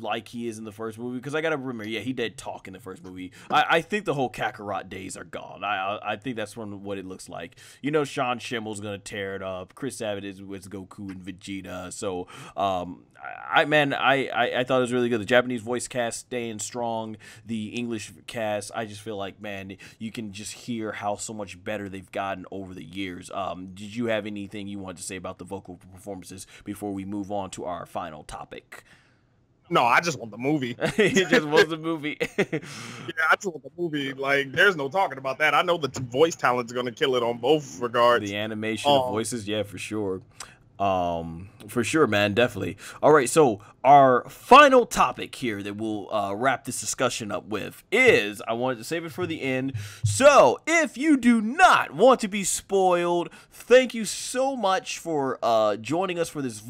like he is in the first movie? Because I gotta remember, yeah, he did talk in the first movie. I think the whole Kakarot days are gone. I think that's from what it looks like. Sean Schimmel's gonna tear it up. Chris Sabat is with Goku and Vegeta. So I thought it was really good. The Japanese voice cast staying strong. The English cast, I just feel like, man, you can just hear how so much better they've gotten over the years. Did you have anything you wanted to say about the vocal performances before we move on to our final topic? No, I just want the movie. He just wants the movie. Yeah, I just want the movie. Like, there's no talking about that. I know the voice talent's going to kill it on both regards. The animation of voices, yeah, for sure. For sure, man, definitely. All right, so our final topic here that we'll wrap this discussion up with is, I wanted to save it for the end. So, if you do not want to be spoiled, thank you so much for joining us for this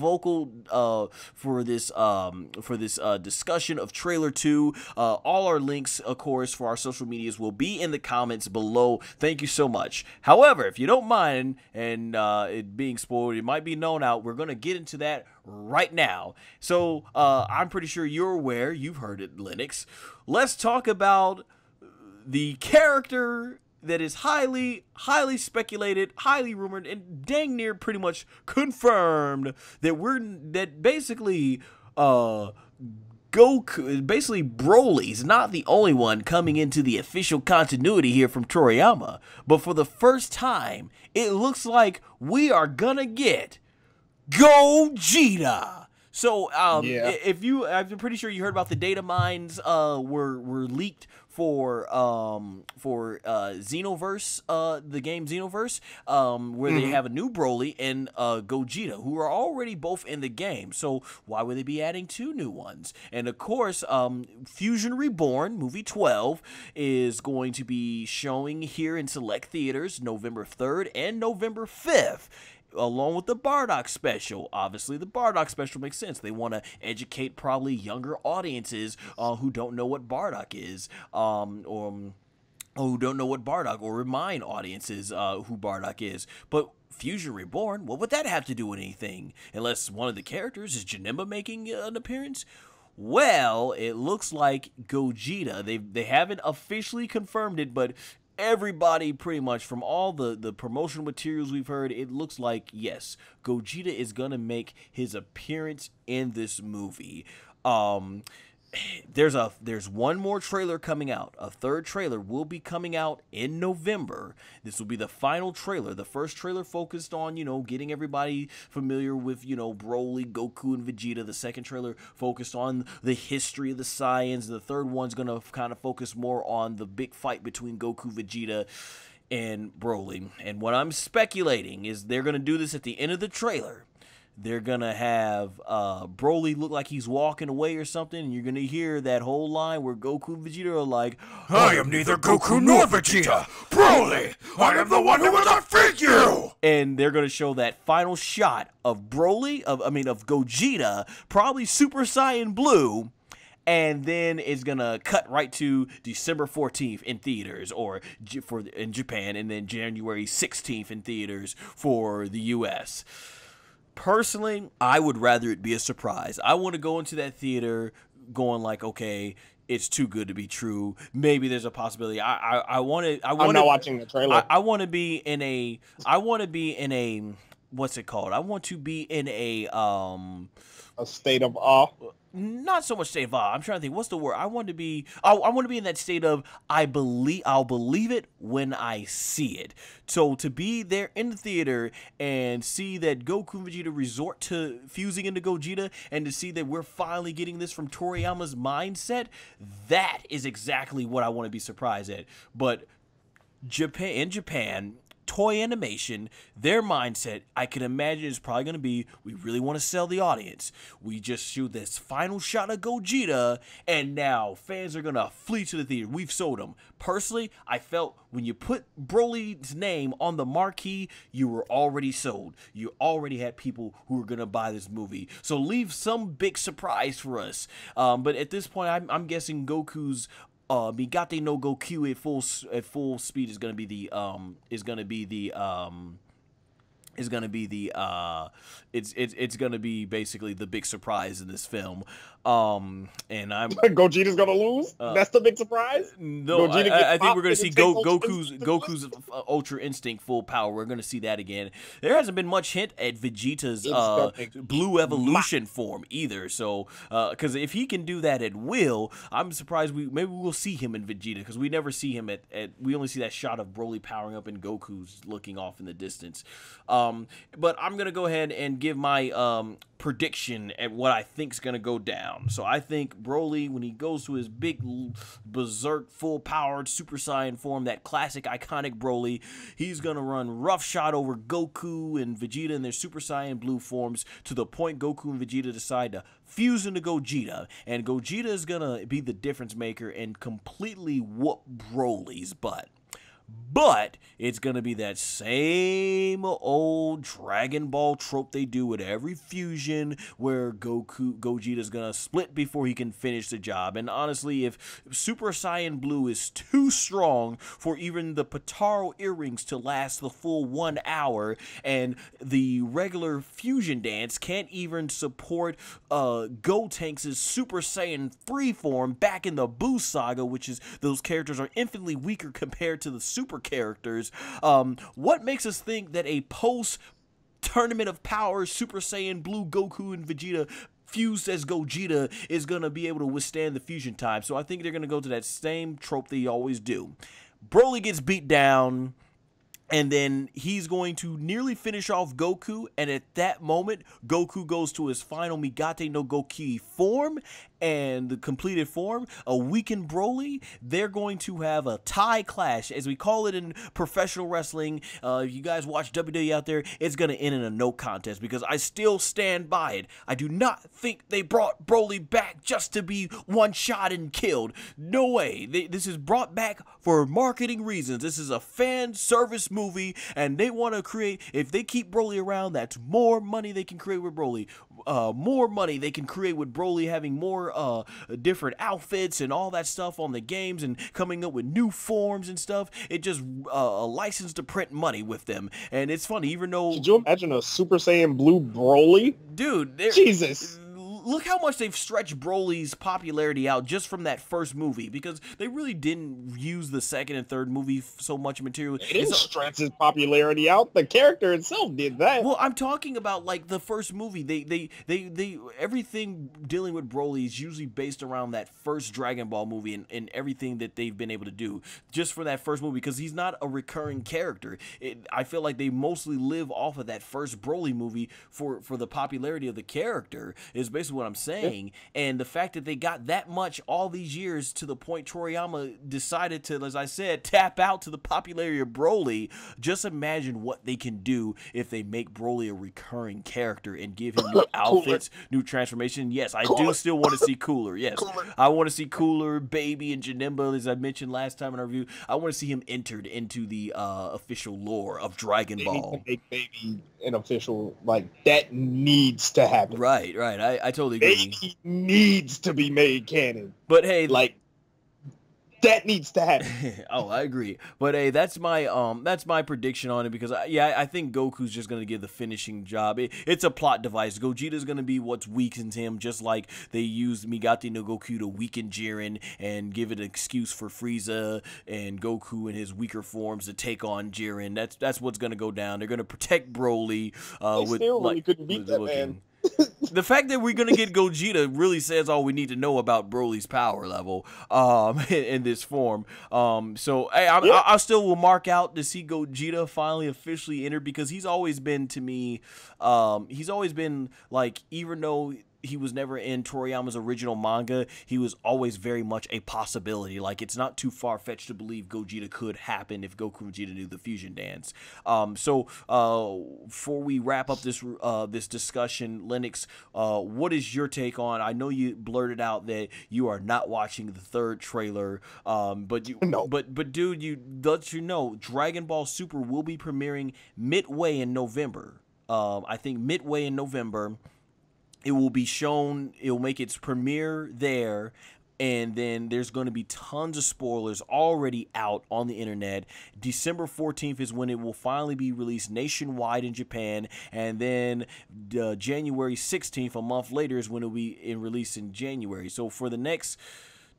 discussion of Trailer 2. All our links, of course, for our social medias will be in the comments below. Thank you so much. However, if you don't mind and it being spoiled, it might be known out, we're going to get into that right now. So I'm pretty sure you're aware, you've heard it, Linux. Let's talk about the character that is highly speculated, highly rumored, and dang near pretty much confirmed that basically Goku, basically Broly's not the only one coming into the official continuity here from Toriyama, but for the first time, it looks like we are gonna get Gogeta. So, yeah. I'm pretty sure you heard about the data mines were leaked for Xenoverse, the game Xenoverse, where they have a new Broly and Gogeta, who are already both in the game. So why would they be adding two new ones? And of course, Fusion Reborn movie 12 is going to be showing here in select theaters November 3rd and November 5th. Along with the Bardock special. Obviously, the Bardock special makes sense. They want to educate probably younger audiences who don't know what Bardock is, or who don't know what Bardock, or remind audiences who Bardock is. But Fusion Reborn, what would that have to do with anything? Unless one of the characters is Janemba making an appearance? Well, it looks like Gogeta. They haven't officially confirmed it, but everybody pretty much from all the promotional materials we've heard, it looks like, yes, Gogeta is going to make his appearance in this movie. There's one more trailer coming out. A third trailer will be coming out in November. This will be the final trailer. The first trailer focused on, getting everybody familiar with, Broly, Goku, and Vegeta. The second trailer focused on the history of the Saiyans. The third one's going to kind of focus more on the big fight between Goku, Vegeta, and Broly. And what I'm speculating is they're going to do this at the end of the trailer. They're going to have Broly look like he's walking away or something, and you're going to hear that whole line where Goku and Vegeta are like, I am neither Goku nor Vegeta! Broly, I am the one who will defeat you! And they're going to show that final shot of of Gogeta, probably Super Saiyan Blue, and then it's going to cut right to December 14th in theaters in Japan, and then January 16th in theaters for the U.S. Personally, I would rather it be a surprise. I want to go into that theater going like, okay, it's too good to be true. Maybe there's a possibility. I'm not watching the trailer. I want to be in a. What's it called? I want to be in a state of awe. Not so much state of awe. I'm trying to think. What's the word? I want to be in that state of I'll believe it when I see it. So to be there in the theater and see that Goku and Vegeta resort to fusing into Gogeta, and to see that we're finally getting this from Toriyama's mindset, that is exactly what I want to be surprised at. But in Japan, Toy Animation, their mindset, I can imagine, is probably going to be, we really want to sell the audience. We just shoot this final shot of Gogeta, and now fans are going to flee to the theater. We've sold them. Personally, I felt when you put Broly's name on the marquee, you were already sold. You already had people who were going to buy this movie. So leave some big surprise for us. But at this point, I'm guessing Goku's Migate no Goku at full speed is gonna be basically the big surprise in this film. And I'm Gogeta's gonna lose. That's the big surprise. No, I think we're gonna see Goku's Ultra Instinct full power. We're gonna see that again. There hasn't been much hint at Vegeta's Blue Evolution form either. So, because if he can do that at will, I'm surprised maybe we'll see him in Vegeta, because we never see him we only see that shot of Broly powering up and Goku's looking off in the distance. But I'm gonna go ahead and give my prediction at what I think's gonna go down. So I think Broly, when he goes to his big berserk full-powered Super Saiyan form, that classic iconic Broly, he's gonna run roughshod over Goku and Vegeta in their Super Saiyan Blue forms, to the point Goku and Vegeta decide to fuse into Gogeta, and Gogeta is gonna be the difference maker and completely whoop Broly's butt. But it's going to be that same old Dragon Ball trope they do with every fusion, where Gogeta's going to split before he can finish the job. And honestly, if Super Saiyan Blue is too strong for even the Potaro earrings to last the full 1 hour, and the regular fusion dance can't even support Gotenks' Super Saiyan 3 form back in the Buu Saga, which is, those characters are infinitely weaker compared to the super characters, what makes us think that a post-Tournament of Power Super Saiyan Blue Goku and Vegeta fused as Gogeta is going to be able to withstand the fusion time? So I think they're going to go to that same trope they always do. Broly gets beat down, and then he's going to nearly finish off Goku, and at that moment, Goku goes to his final Migate no Goki form, and the completed form, a weakened Broly. They're going to have a tie clash, as we call it in professional wrestling. If you guys watch WWE out there, it's going to end in a no contest, because I still stand by it. I do not think they brought Broly back just to be one-shot and killed. No way. This is brought back for marketing reasons. This is a fan service movie, and they want to create, if they keep Broly around, that's more money they can create with Broly. More money they can create with Broly having more different outfits and all that stuff on the games, and coming up with new forms and stuff. It just a license to print money with them. And it's funny, even though... Could you imagine a Super Saiyan Blue Broly? Dude, Jesus. look how much they've stretched Broly's popularity out just from that first movie, because they really didn't use the second and third movie so much material. It didn't stretch his popularity out. The character itself did that. Well, I'm talking about like the first movie. They everything dealing with Broly is usually based around that first Dragon Ball movie and everything that they've been able to do just for that first movie, because he's not a recurring character. I feel like they mostly live off of that first Broly movie for the popularity of the character is basically what I'm saying. Yeah. And the fact that they got that much all these years to the point Toriyama decided to, as I said, tap out to the popularity of Broly. Just imagine what they can do if they make Broly a recurring character and give him new outfits, new transformation. Yes, I do still want to see Cooler. Yes, I want to see Cooler, Baby, and Janemba, as I mentioned last time in our review. I want to see him entered into the official lore of Dragon Ball. They need to make Baby an official, like, that needs to happen. Right. I totally agree. Baby needs to be made canon. But hey, like, that needs to happen. Oh, I agree. But hey, that's my prediction on it, because I think Goku's just gonna give the finishing job. It's a plot device. Gogeta's gonna be what weakens him, just like they used Migate no Goku to weaken Jiren and give it an excuse for Frieza and Goku in his weaker forms to take on Jiren. That's what's gonna go down. They're gonna protect Broly. With still really couldn't beat that man. The fact that we're going to get Gogeta really says all we need to know about Broly's power level in this form. So hey, I still will mark out to see Gogeta finally officially enter, because he's always been, to me, he's always been, like, even though he was never in Toriyama's original manga, he was always very much a possibility. Like, it's not too far-fetched to believe Gogeta could happen if Goku and Vegeta knew the fusion dance. So before we wrap up this this discussion, Linux, what is your take on, I know you blurted out that you are not watching the third trailer, but you no. but dude, you let you know Dragon Ball Super will be premiering midway in November. I think midway in November. It will be shown, it will make its premiere there, and then there's going to be tons of spoilers already out on the internet. December 14th is when it will finally be released nationwide in Japan, and then January 16th, a month later, is when it will be released in January. So for the next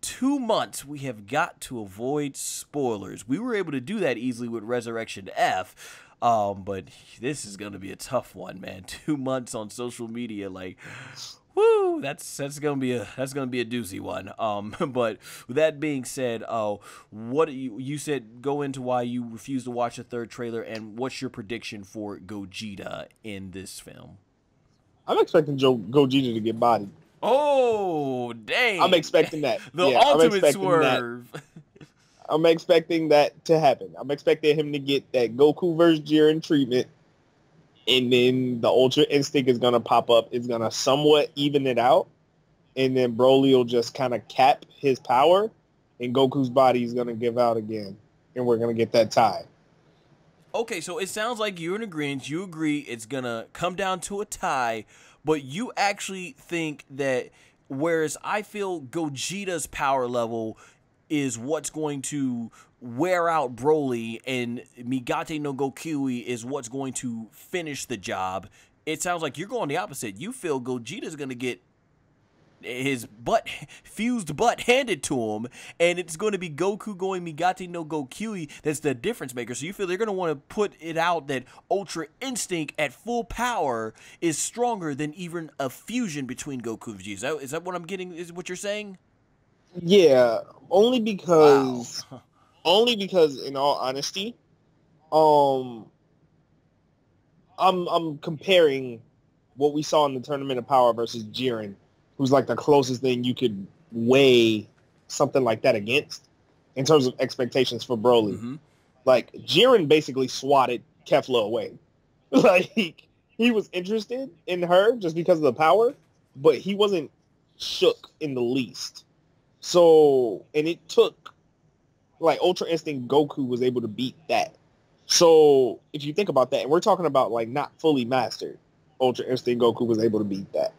2 months, we have got to avoid spoilers. We were able to do that easily with Resurrection F. But this is gonna be a tough one, man. 2 months on social media, like, woo, that's gonna be a doozy one. But with that being said, what you said, go into why you refuse to watch the third trailer, and what's your prediction for Gogeta in this film? I'm expecting Gogeta to get bodied. Oh, dang! I'm expecting that. The ultimate swerve. I'm expecting that to happen. I'm expecting him to get that Goku versus Jiren treatment, and then the Ultra Instinct is going to pop up. It's going to somewhat even it out, and then Broly will just kind of cap his power, and Goku's body is going to give out again, and we're going to get that tie. Okay, so it sounds like you're in agreement. You agree it's going to come down to a tie, but you actually think that, whereas I feel Gogeta's power level is what's going to wear out Broly, and Migate no Goku is what's going to finish the job, it sounds like you're going the opposite. You feel Gogeta's going to get his fused butt handed to him, and it's going to be Goku going Migate no Goku that's the difference maker. So you feel they're going to want to put it out that Ultra Instinct at full power is stronger than even a fusion between Goku and Vegeta. Is that what I'm getting? Is what you're saying? Yeah, only because in all honesty, I'm comparing what we saw in the Tournament of Power versus Jiren, who's like the closest thing you could weigh something like that against in terms of expectations for Broly. Mm-hmm. Like, Jiren basically swatted Kefla away. Like, he was interested in her just because of the power, but he wasn't shook in the least. So, and it took, like, Ultra Instinct Goku was able to beat that. So, if you think about that, and we're talking about, like, not fully mastered, Ultra Instinct Goku was able to beat that.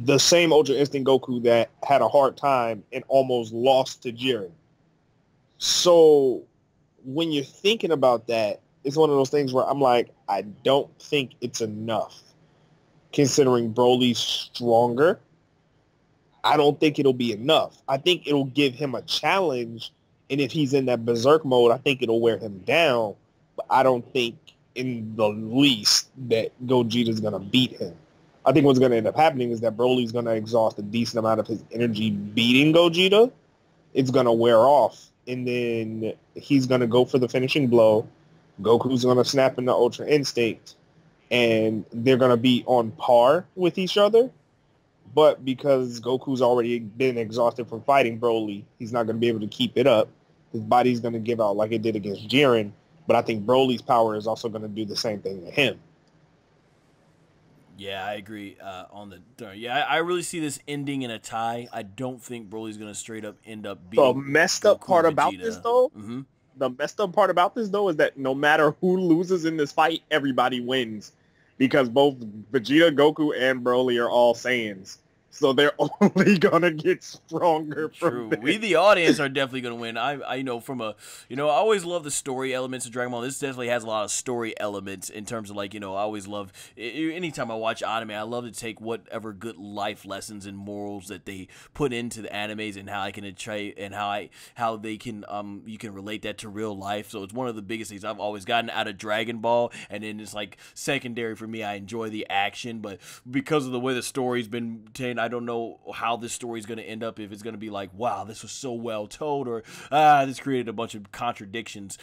The same Ultra Instinct Goku that had a hard time and almost lost to Jiren. So, when you're thinking about that, it's one of those things where I'm like, I don't think it's enough. considering Broly's stronger. I don't think it'll be enough. I think it'll give him a challenge, and if he's in that berserk mode, I think it'll wear him down. But I don't think in the least that Gogeta's going to beat him. I think what's going to end up happening is that Broly's going to exhaust a decent amount of his energy beating Gogeta. It's going to wear off, and then he's going to go for the finishing blow. Goku's going to snap into Ultra Instinct, and they're going to be on par with each other. But because Goku's already been exhausted from fighting Broly, he's not going to be able to keep it up. His body's going to give out like it did against Jiren. But I think Broly's power is also going to do the same thing to him. Yeah, I agree on the... Yeah, I really see this ending in a tie. I don't think Broly's going to straight up end up beating The messed up Goku part and about Vegeta. this, though, Mm-hmm. the messed up part about this, though, is that no matter who loses in this fight, everybody wins. Because both Vegeta, Goku, and Broly are all Saiyans. So they're only gonna get stronger True. from this. We, the audience, are definitely going to win. I know from a, I always love the story elements of Dragon Ball. This definitely has a lot of story elements in terms of, like, I always love, anytime I watch anime, I love to take whatever good life lessons and morals that they put into the animes and how I can try and how they can, you can relate that to real life. So it's one of the biggest things I've always gotten out of Dragon Ball. And then it's like secondary for me. I enjoy the action, but because of the way the story's been taken, I don't know how this story is going to end up, if it's going to be like, wow, this was so well told, or this created a bunch of contradictions.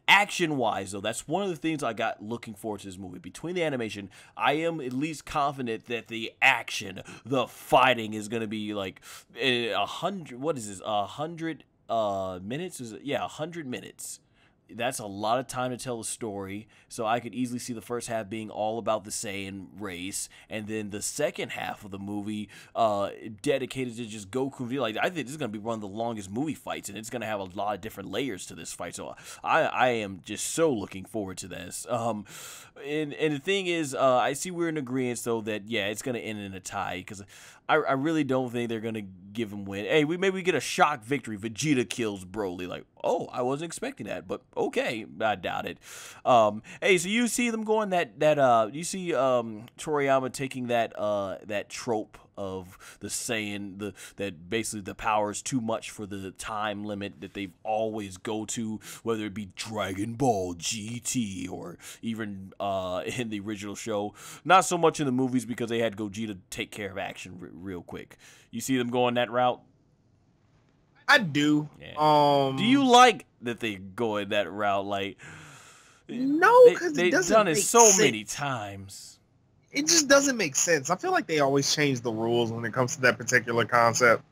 Action-wise, though, that's one of the things I got looking forward to this movie. Between the animation, I am at least confident that the action, the fighting is going to be like 100, what is this, 100 minutes? Yeah, 100 minutes. That's a lot of time to tell a story, so I could easily see the first half being all about the Saiyan race, and then the second half of the movie dedicated to just Goku. Like, I think this is going to be one of the longest movie fights, and it's going to have a lot of different layers to this fight, so I am just so looking forward to this. And the thing is, I see we're in agreement, though, that, yeah, it's going to end in a tie, because I really don't think they're going to give him win. Hey, maybe get a shock victory. Vegeta kills Broly. Like, oh, I wasn't expecting that, but okay, I doubt it. Hey, so you see them going you see Toriyama taking that trope of the Saiyan, that basically the power is too much for the time limit that they've always go to, whether it be Dragon Ball GT or even in the original show. Not so much in the movies because they had Gogeta take care of action real quick. You see them going that route? I do. Yeah. Do you like that they go in that route? Like, no, because they've done it so many times. It just doesn't make sense. I feel like they always change the rules when it comes to that particular concept.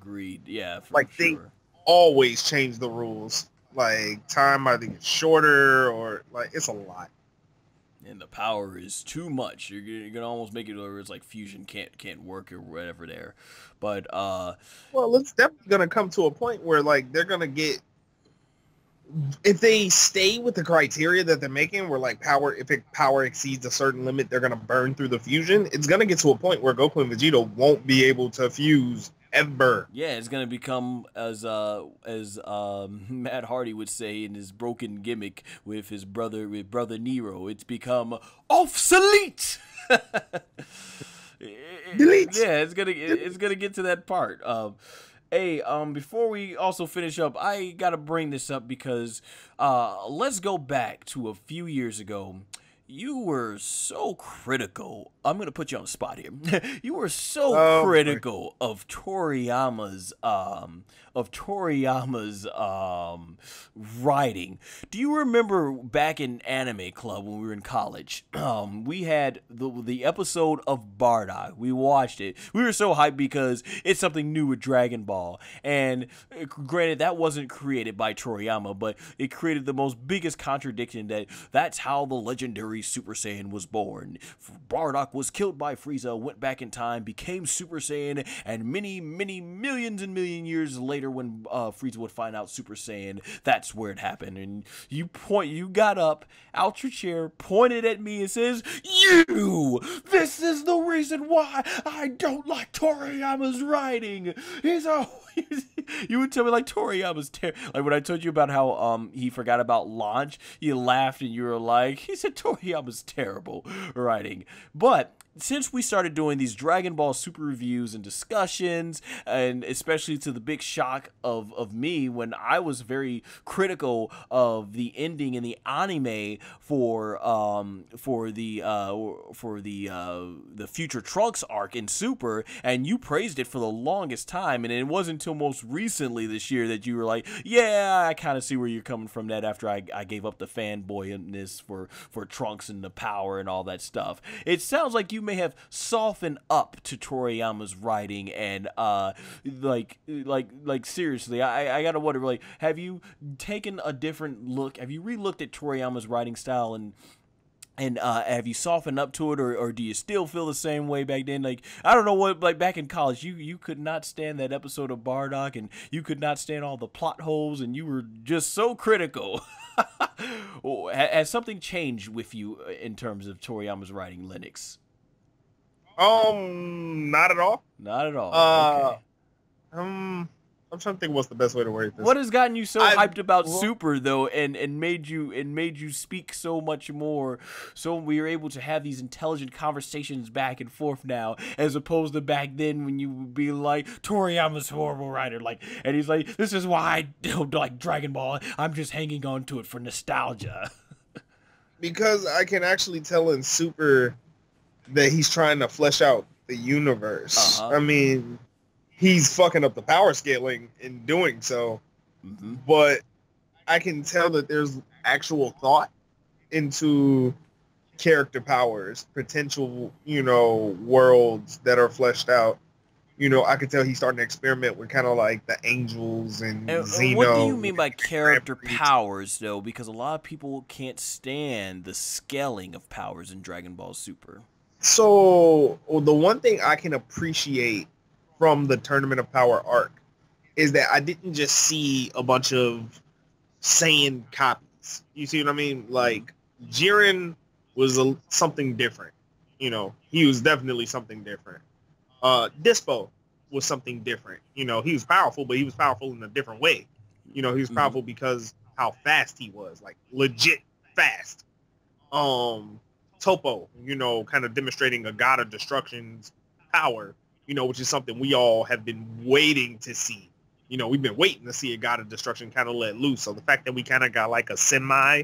Agreed. Yeah, for like sure. They always change the rules. Like, time either gets shorter or, like, it's a lot. And the power is too much. You're gonna almost make it where it's like fusion can't work or whatever there. But well, it's definitely gonna come to a point where, like, they're gonna get, if they stay with the criteria that they're making, where, like, power exceeds a certain limit, they're gonna burn through the fusion. It's gonna get to a point where Goku and Vegeta won't be able to fuse ever. Yeah, it's gonna become, as Matt Hardy would say in his broken gimmick with his brother Nero, it's become obsolete. Delete. Yeah, it's gonna get to that part. Hey, before we also finish up, I gotta bring this up because let's go back to a few years ago. You were so critical. I'm gonna put you on the spot here. You were so critical of Toriyama's writing. Do you remember back in Anime Club when we were in college? We had the episode of Bardock. We watched it. We were so hyped because it's something new with Dragon Ball. And granted, that wasn't created by Toriyama, but it created the most biggest contradiction that's how the legendary Super Saiyan was born. Bardock was killed by Frieza, went back in time, became Super Saiyan, and many millions and million years later when Frieza would find out Super Saiyan, that's where it happened. And you got up out your chair, pointed at me and says, you! This is the reason why I don't like Toriyama's writing. You would tell me like Toriyama's like when I told you about how he forgot about Launch, you laughed and you were like, he said Toriyama's terrible writing. But since we started doing these Dragon Ball Super reviews and discussions, and especially to the big shock of me when I was very critical of the ending in the anime for the Future Trunks arc in Super, and you praised it for the longest time, and it wasn't until most recently this year that you were like, yeah, I kind of see where you're coming from that after I gave up the fanboyness for Trunks and the power and all that stuff. It sounds like you may have softened up to Toriyama's writing, and like seriously, I gotta wonder, like, have you taken a different look? Have you re-looked at Toriyama's writing style and have you softened up to it, or do you still feel the same way back then? Like, I don't know what, like back in college, you could not stand that episode of Bardock, and you could not stand all the plot holes, and you were just so critical. Has something changed with you in terms of Toriyama's writing, Linux? Not at all. Not at all. Okay. I'm trying to think what's the best way to word this. What has gotten you so hyped about Super though, and made you speak so much more, so we are able to have these intelligent conversations back and forth now, as opposed to back then when you would be like, Toriyama's a horrible writer, like, and he's like, this is why I don't like Dragon Ball. I'm just hanging on to it for nostalgia. Because I can actually tell in Super that he's trying to flesh out the universe. I mean, he's fucking up the power scaling in doing so, but I can tell that there's actual thought into character powers, potential, worlds that are fleshed out. I could tell he's starting to experiment with kind of like the angels and Xeno. What do you mean by character powers, though? Because a lot of people can't stand the scaling of powers in Dragon Ball Super. So, the one thing I can appreciate from the Tournament of Power arc is that I didn't just see a bunch of Saiyan copies. You see what I mean? Like, Jiren was something different. He was definitely something different. Dispo was something different. He was powerful, but he was powerful in a different way. He was powerful because how fast he was, like legit fast. Topo, kind of demonstrating a god of destruction's power, which is something we all have been waiting to see. We've been waiting to see a god of destruction kind of let loose. So the fact that we kind of got like a semi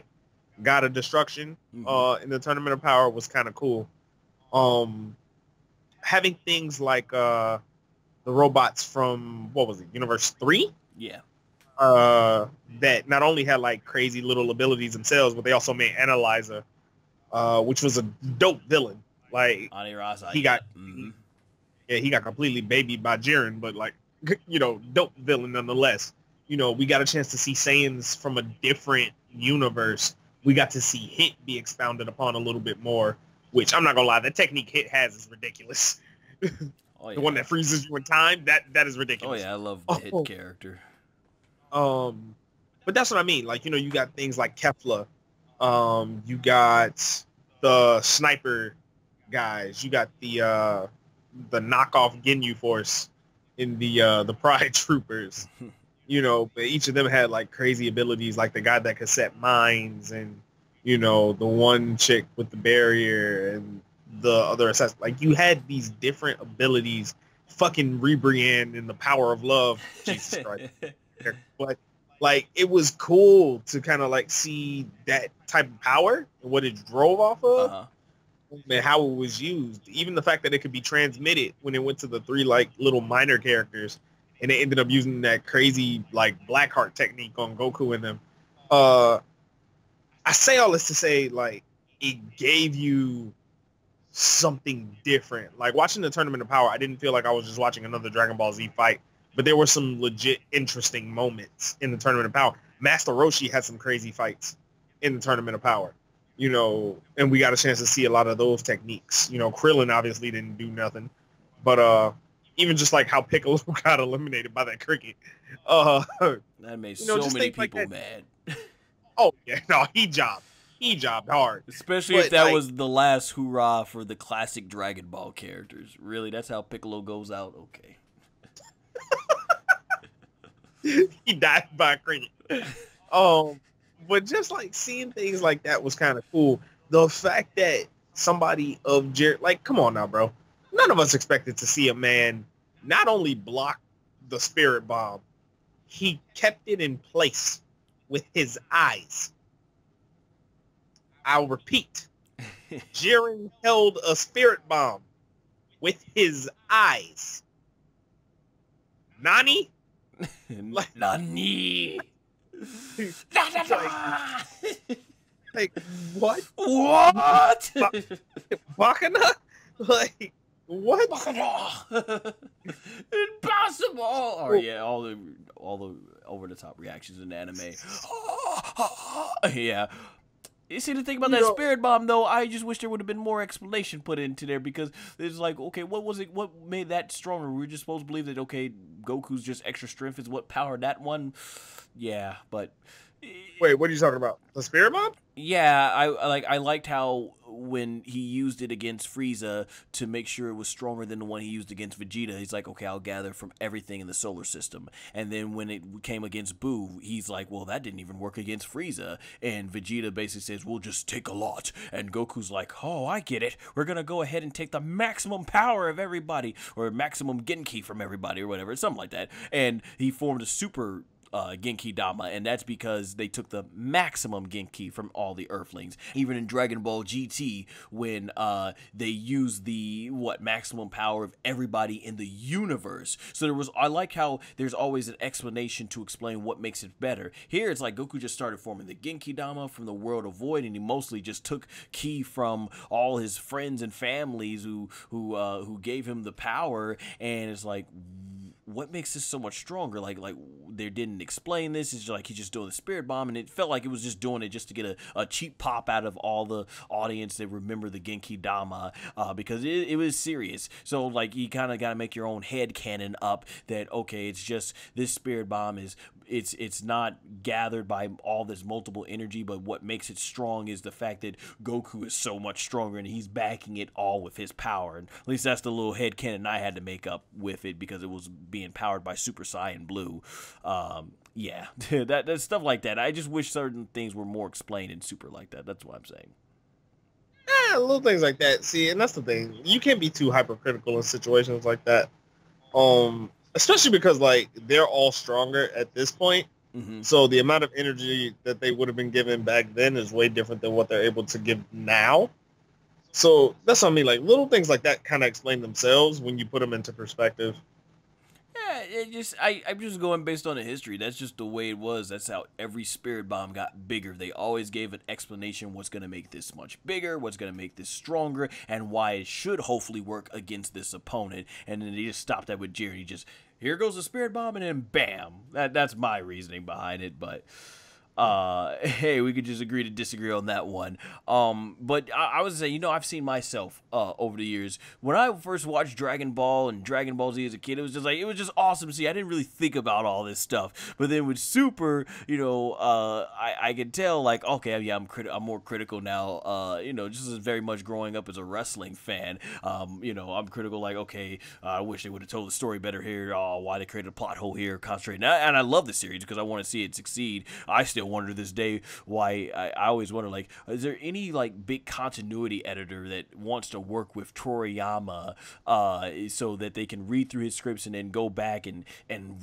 god of destruction in the Tournament of Power was kind of cool. Having things like the robots from, what was it, Universe 3? Yeah. That not only had like crazy little abilities themselves, but they also made Analyzer, which was a dope villain. Like, he got he got completely babied by Jiren, but like, dope villain nonetheless. We got a chance to see Saiyans from a different universe. We got to see Hit be expounded upon a little bit more, which I'm not gonna lie, the technique Hit has is ridiculous. Oh, yeah. The one that freezes you in time, that is ridiculous. Oh yeah, I love the Hit character. But that's what I mean. Like, you got things like Kefla. You got the sniper guys. You got the knockoff Ginyu Force in the Pride Troopers. But each of them had like crazy abilities, like the guy that could set mines, and the one chick with the barrier, and the other assassin. Like, you had these different abilities. Fucking Rebriand in the Power of Love. Jesus Christ. But like, it was cool to kind of like see that type of power and what it drove off of, and how it was used. Even the fact that it could be transmitted when it went to the 3 like little minor characters, and they ended up using that crazy like Blackheart technique on Goku and them. I say all this to say, like, it gave you something different. Like, watching the Tournament of Power, I didn't feel like I was just watching another Dragon Ball Z fight, but there were some legit interesting moments in the Tournament of Power. Master Roshi had some crazy fights in the Tournament of Power, and we got a chance to see a lot of those techniques. Krillin obviously didn't do nothing, but even just like how Piccolo got eliminated by that cricket. That made so many people like mad. Oh yeah, no, he jobbed. he jobbed hard. Especially But, if that like, was the last hurrah for the classic Dragon Ball characters. Really, that's how Piccolo goes out? Okay. he died by a cricket. But just like seeing things like that was kind of cool. The fact that somebody of Jared, like, come on now, bro. None of us expected to see a man not only block the spirit bomb, he kept it in place with his eyes. I'll repeat. Jiren held a spirit bomb with his eyes. Nani? Nani? Like, what? What? Bakana? Like, what? Bakana! Impossible! Oh yeah, all the over the top reactions in anime. Yeah. You see, the thing about that spirit bomb, though, I just wish there would have been more explanation put into there, because it's like, okay, what was it? What made that stronger? We were just supposed to believe that, okay, Goku's just extra strength is what powered that one. Yeah, but wait, what are you talking about? The spirit bomb? Yeah, I liked how when he used it against Frieza to make sure it was stronger than the one he used against Vegeta, he's like, okay, I'll gather from everything in the solar system. And then when it came against Boo, he's like, well, that didn't even work against Frieza. And Vegeta basically says, we'll just take a lot. And Goku's like, oh, I get it. We're going to go ahead and take the maximum power of everybody, or maximum Genki from everybody, or whatever, something like that. And he formed a super Genki Dama, and that's because they took the maximum Genki from all the Earthlings. Even in Dragon Ball GT, when they used the maximum power of everybody in the universe. So I like how there's always an explanation to explain what makes it better. Here it's like Goku just started forming the Genki Dama from the world of Void, and he mostly just took ki from all his friends and families who gave him the power, and it's like, what makes this so much stronger? Like they didn't explain this. It's like he's just doing the spirit bomb, and it felt like it was just doing it just to get a cheap pop out of all the audience that remember the Genki Dama, because it was serious. So like you kind of got to make your own head canon up that, okay, it's just this spirit bomb is it's not gathered by all this multiple energy, but what makes it strong is the fact that Goku is so much stronger and he's backing it all with his power. And at least that's the little head canon I had to make up with it, because it was being powered by Super Saiyan Blue. Yeah, that stuff like that. I just wish certain things were more explained in Super like that. That's what I'm saying. Yeah, little things like that. See, and that's the thing. You can't be too hypercritical in situations like that. Especially because, like, they're all stronger at this point. Mm-hmm. So the amount of energy that they would have been given back then is way different than what they're able to give now. So that's what I mean. Like, little things like that kind of explain themselves when you put them into perspective. Yeah, I'm just going based on the history. That's just the way it was. That's how every spirit bomb got bigger. They always gave an explanation what's going to make this much bigger, what's going to make this stronger, and why it should hopefully work against this opponent. And then they just stopped that with Jerry. He just, here goes the spirit bomb, and then bam. That's my reasoning behind it, but hey, we could just agree to disagree on that one. But I was saying, I've seen myself over the years. When I first watched Dragon Ball and Dragon Ball Z as a kid, it was just awesome to see. I didn't really think about all this stuff. But then with Super, I could tell, like, okay, yeah, I'm more critical now. Just as very much growing up as a wrestling fan. I'm critical, like, okay, I wish they would have told the story better here. Why they created a plot hole here, concentrate. And I love the series because I want to see it succeed. I still wonder to this day why I always wonder, like, is there any like big continuity editor that wants to work with Toriyama so that they can read through his scripts and then go back and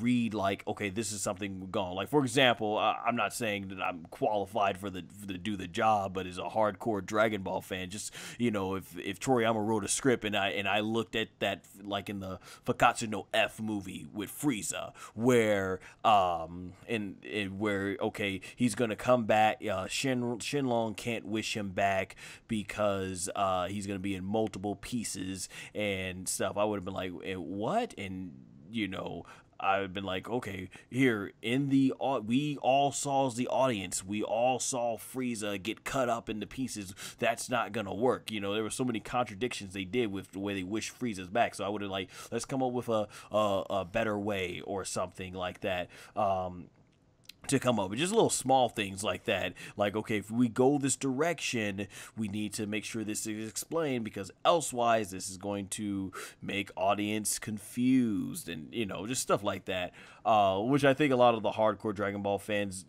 read, like, okay, this is something gone. Like, for example, I'm not saying that I'm qualified to do the job, but as a hardcore Dragon Ball fan, just if Toriyama wrote a script and I looked at that, like in the Fakatsu no F movie with Frieza, where where, okay, he's going to come back. Shenlong can't wish him back because he's going to be in multiple pieces and stuff. I would have been like, what? And, I've been like, okay, here in we all saw as the audience, we all saw Frieza get cut up into pieces. That's not gonna work. There were so many contradictions they did with the way they wished Frieza's back. So I would have like, let's come up with a better way or something like that. to come up with just little small things like that. Like, okay, if we go this direction, we need to make sure this is explained, because elsewise this is going to make audience confused, and just stuff like that, which I think a lot of the hardcore Dragon Ball fans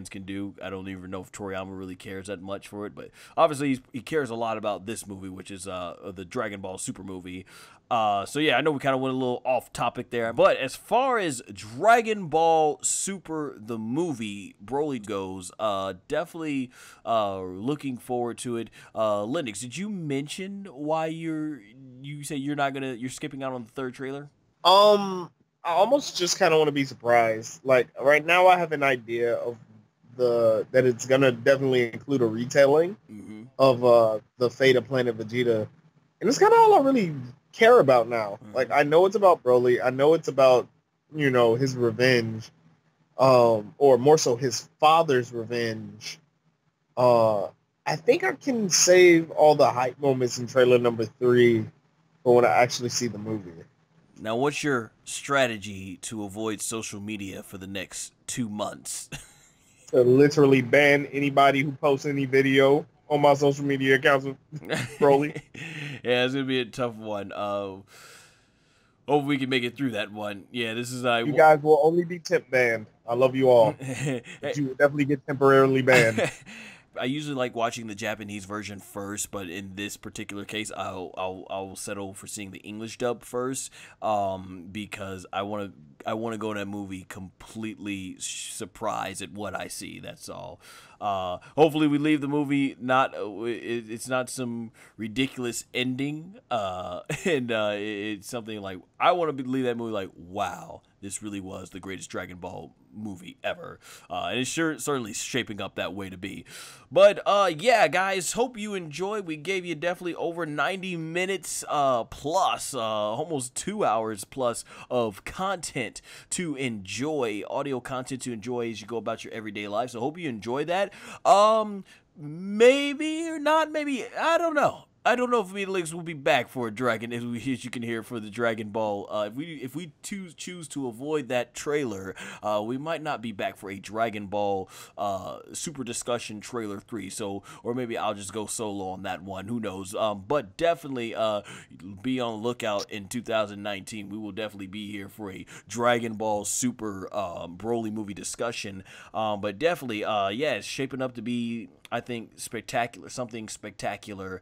can do. I don't even know if Toriyama really cares that much for it, but obviously he cares a lot about this movie, which is the Dragon Ball Super movie. So yeah, I know we kind of went a little off topic there, but as far as Dragon Ball Super the movie Broly goes, definitely looking forward to it. Linux, did you mention why you say you're skipping out on the third trailer? I almost just kind of want to be surprised. Like right now, I have an idea of that it's gonna definitely include a retelling of the fate of Planet Vegeta, and it's kind of all I really care about now. Like I know it's about Broly, I know it's about his revenge, or more so his father's revenge. I think I can save all the hype moments in trailer number 3 for when I actually see the movie. Now, what's your strategy to avoid social media for the next 2 months? To literally ban anybody who posts any video on my social media accounts with Broly. Yeah, it's gonna be a tough one. Hope we can make it through that one. Yeah, this is you guys will only be temp banned. I love you all, but you will definitely get temporarily banned. I usually like watching the Japanese version first, but in this particular case, I'll settle for seeing the English dub first, because I want to go to that movie completely surprised at what I see. That's all. Hopefully, we leave the movie it's not some ridiculous ending, and it's something like I want to leave that movie like, wow, this really was the greatest Dragon Ball movie ever, and it's certainly shaping up that way to be. But yeah, guys, hope you enjoyed. We gave you definitely over 90 minutes plus, almost 2 hours plus of content to enjoy, audio content to enjoy as you go about your everyday life. So hope you enjoy that. Maybe or not, maybe, I don't know. I don't know if Linux will be back for a Dragon, as you can hear, for the Dragon Ball. If we choose to avoid that trailer, we might not be back for a Dragon Ball Super Discussion Trailer 3. So, or maybe I'll just go solo on that one. Who knows? But definitely be on the lookout in 2019. We will definitely be here for a Dragon Ball Super Broly movie discussion. But definitely, yeah, it's shaping up to be, I think, spectacular. Something spectacular.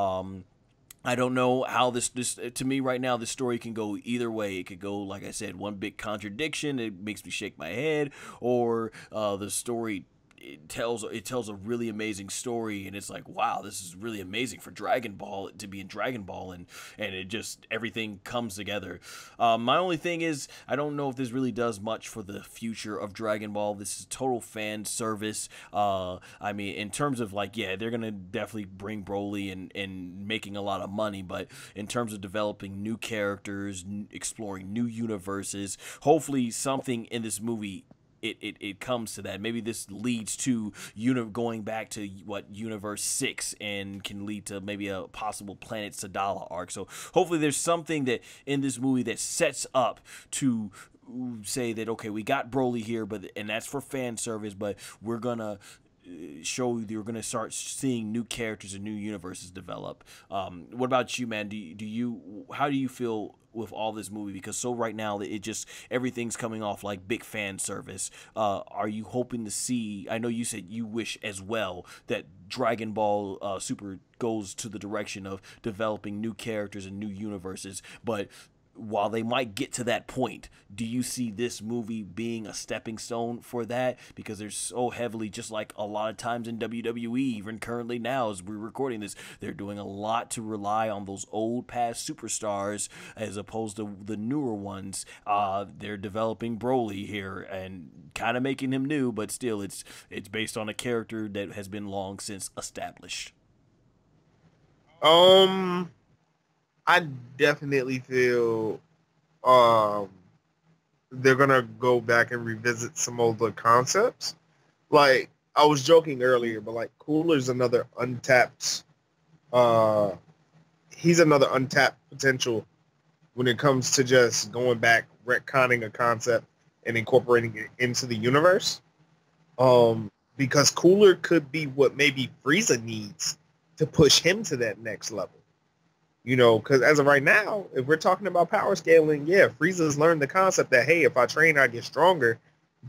I don't know how this to me right now, this story can go either way. It could go, like I said, one big contradiction. It makes me shake my head, or the story it tells a really amazing story, and it's like, wow, this is really amazing for Dragon Ball to be in Dragon Ball, and it just, everything comes together. My only thing is, I don't know if this really does much for the future of Dragon Ball. This is total fan service. I mean, in terms of like, yeah, they're gonna definitely bring Broly and making a lot of money, but in terms of developing new characters, exploring new universes, hopefully something in this movie, it comes to that. Maybe this leads to going back to Universe 6, and can lead to maybe a possible Planet Sadala arc. So hopefully there's something that in this movie that sets up to say that, okay, we got Broly here, and that's for fan service, but we're gonna show you're gonna start seeing new characters and new universes develop. What about you, man? How do you feel with all this movie? Because so right now it just, everything's coming off like big fan service. Are you hoping to see, I know you said you wish as well that Dragon Ball Super goes to the direction of developing new characters and new universes, but while they might get to that point, do you see this movie being a stepping stone for that? Because they're so heavily, just like a lot of times in WWE, even currently now as we're recording this, they're doing a lot to rely on those old past superstars as opposed to the newer ones. They're developing Broly here and kind of making him new, but still it's based on a character that has been long since established. I definitely feel they're gonna go back and revisit some of the concepts. Like, I was joking earlier, but like Cooler's another untapped he's another untapped potential when it comes to just going back, retconning a concept and incorporating it into the universe. Because Cooler could be what maybe Frieza needs to push him to that next level. You know, because as of right now, if we're talking about power scaling, yeah, Frieza's learned the concept that, hey, if I train, I get stronger.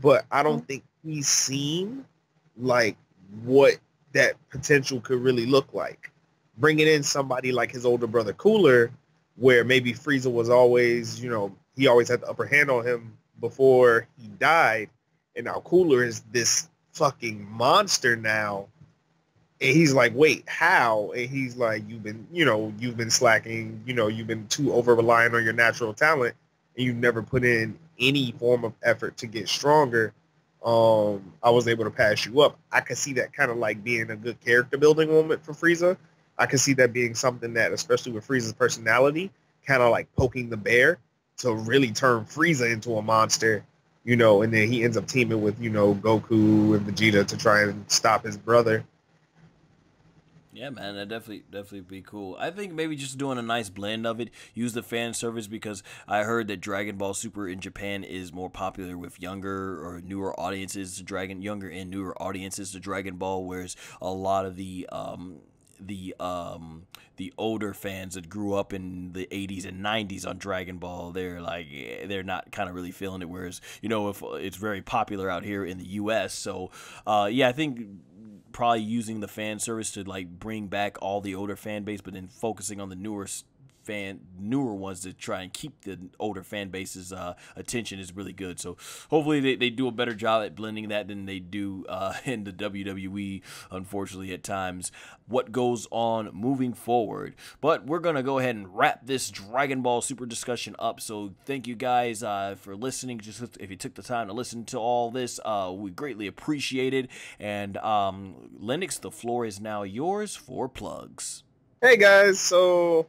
But I don't think he's seen, like, what that potential could really look like. Bringing in somebody like his older brother Cooler, where maybe Frieza was always, you know, he always had the upper hand on him before he died. And now Cooler is this fucking monster now. And he's like, wait, how? And he's like, you've been slacking, you've been too over reliant on your natural talent, and you've never put in any form of effort to get stronger. I was able to pass you up. I could see that kind of like being a good character building moment for Frieza. I could see that being something that, especially with Frieza's personality, kind of like poking the bear to really turn Frieza into a monster, and then he ends up teaming with, Goku and Vegeta to try and stop his brother. Yeah, man, that definitely be cool. I think maybe just doing a nice blend of it. Use the fan service, because I heard that Dragon Ball Super in Japan is more popular with younger or newer audiences to younger and newer audiences to Dragon Ball, whereas a lot of the older fans that grew up in the 80s and 90s on Dragon Ball, they're not kind of really feeling it, whereas if it's very popular out here in the US. So yeah, I think probably using the fan service to like bring back all the older fan base, but then focusing on the newer ones to try and keep the older fan base's attention is really good. So hopefully they do a better job at blending that than they do in the WWE, unfortunately, at times. What goes on moving forward. But we're going to go ahead and wrap this Dragon Ball Super discussion up. So thank you guys for listening. Just if you took the time to listen to all this, we greatly appreciate it. And Linux, the floor is now yours for plugs. Hey guys, so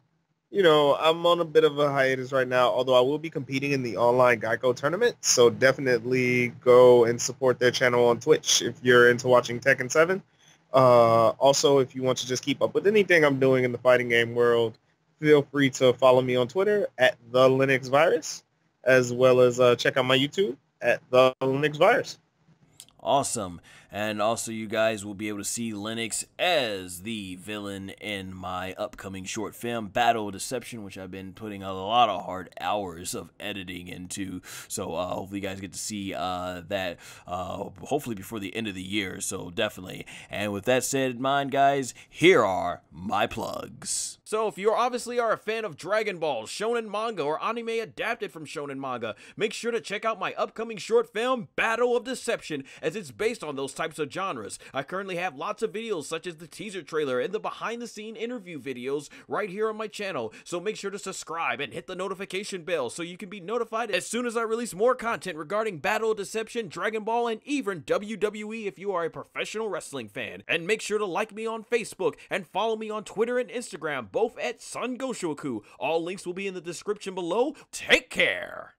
I'm on a bit of a hiatus right now, although I will be competing in the online Geico tournament. So definitely go and support their channel on Twitch if you're into watching Tekken 7. Also, if you want to just keep up with anything I'm doing in the fighting game world, feel free to follow me on Twitter at TheLinuxVirus, as well as check out my YouTube at TheLinuxVirus. Awesome. And also, you guys will be able to see Linux as the villain in my upcoming short film, Battle of Deception, which I've been putting a lot of hard hours of editing into. So hopefully you guys get to see that hopefully before the end of the year. So definitely. And with that said in mind, guys, here are my plugs. So if you obviously are a fan of Dragon Ball, shonen manga, or anime adapted from shonen manga, make sure to check out my upcoming short film, Battle of Deception, as it's based on those types of genres. I currently have lots of videos such as the teaser trailer and the behind the scene interview videos right here on my channel, so make sure to subscribe and hit the notification bell so you can be notified as soon as I release more content regarding Battle of Deception, Dragon Ball, and even WWE if you are a professional wrestling fan. And make sure to like me on Facebook and follow me on Twitter and Instagram, both at SONGOSHUAKU. All links will be in the description below. Take care!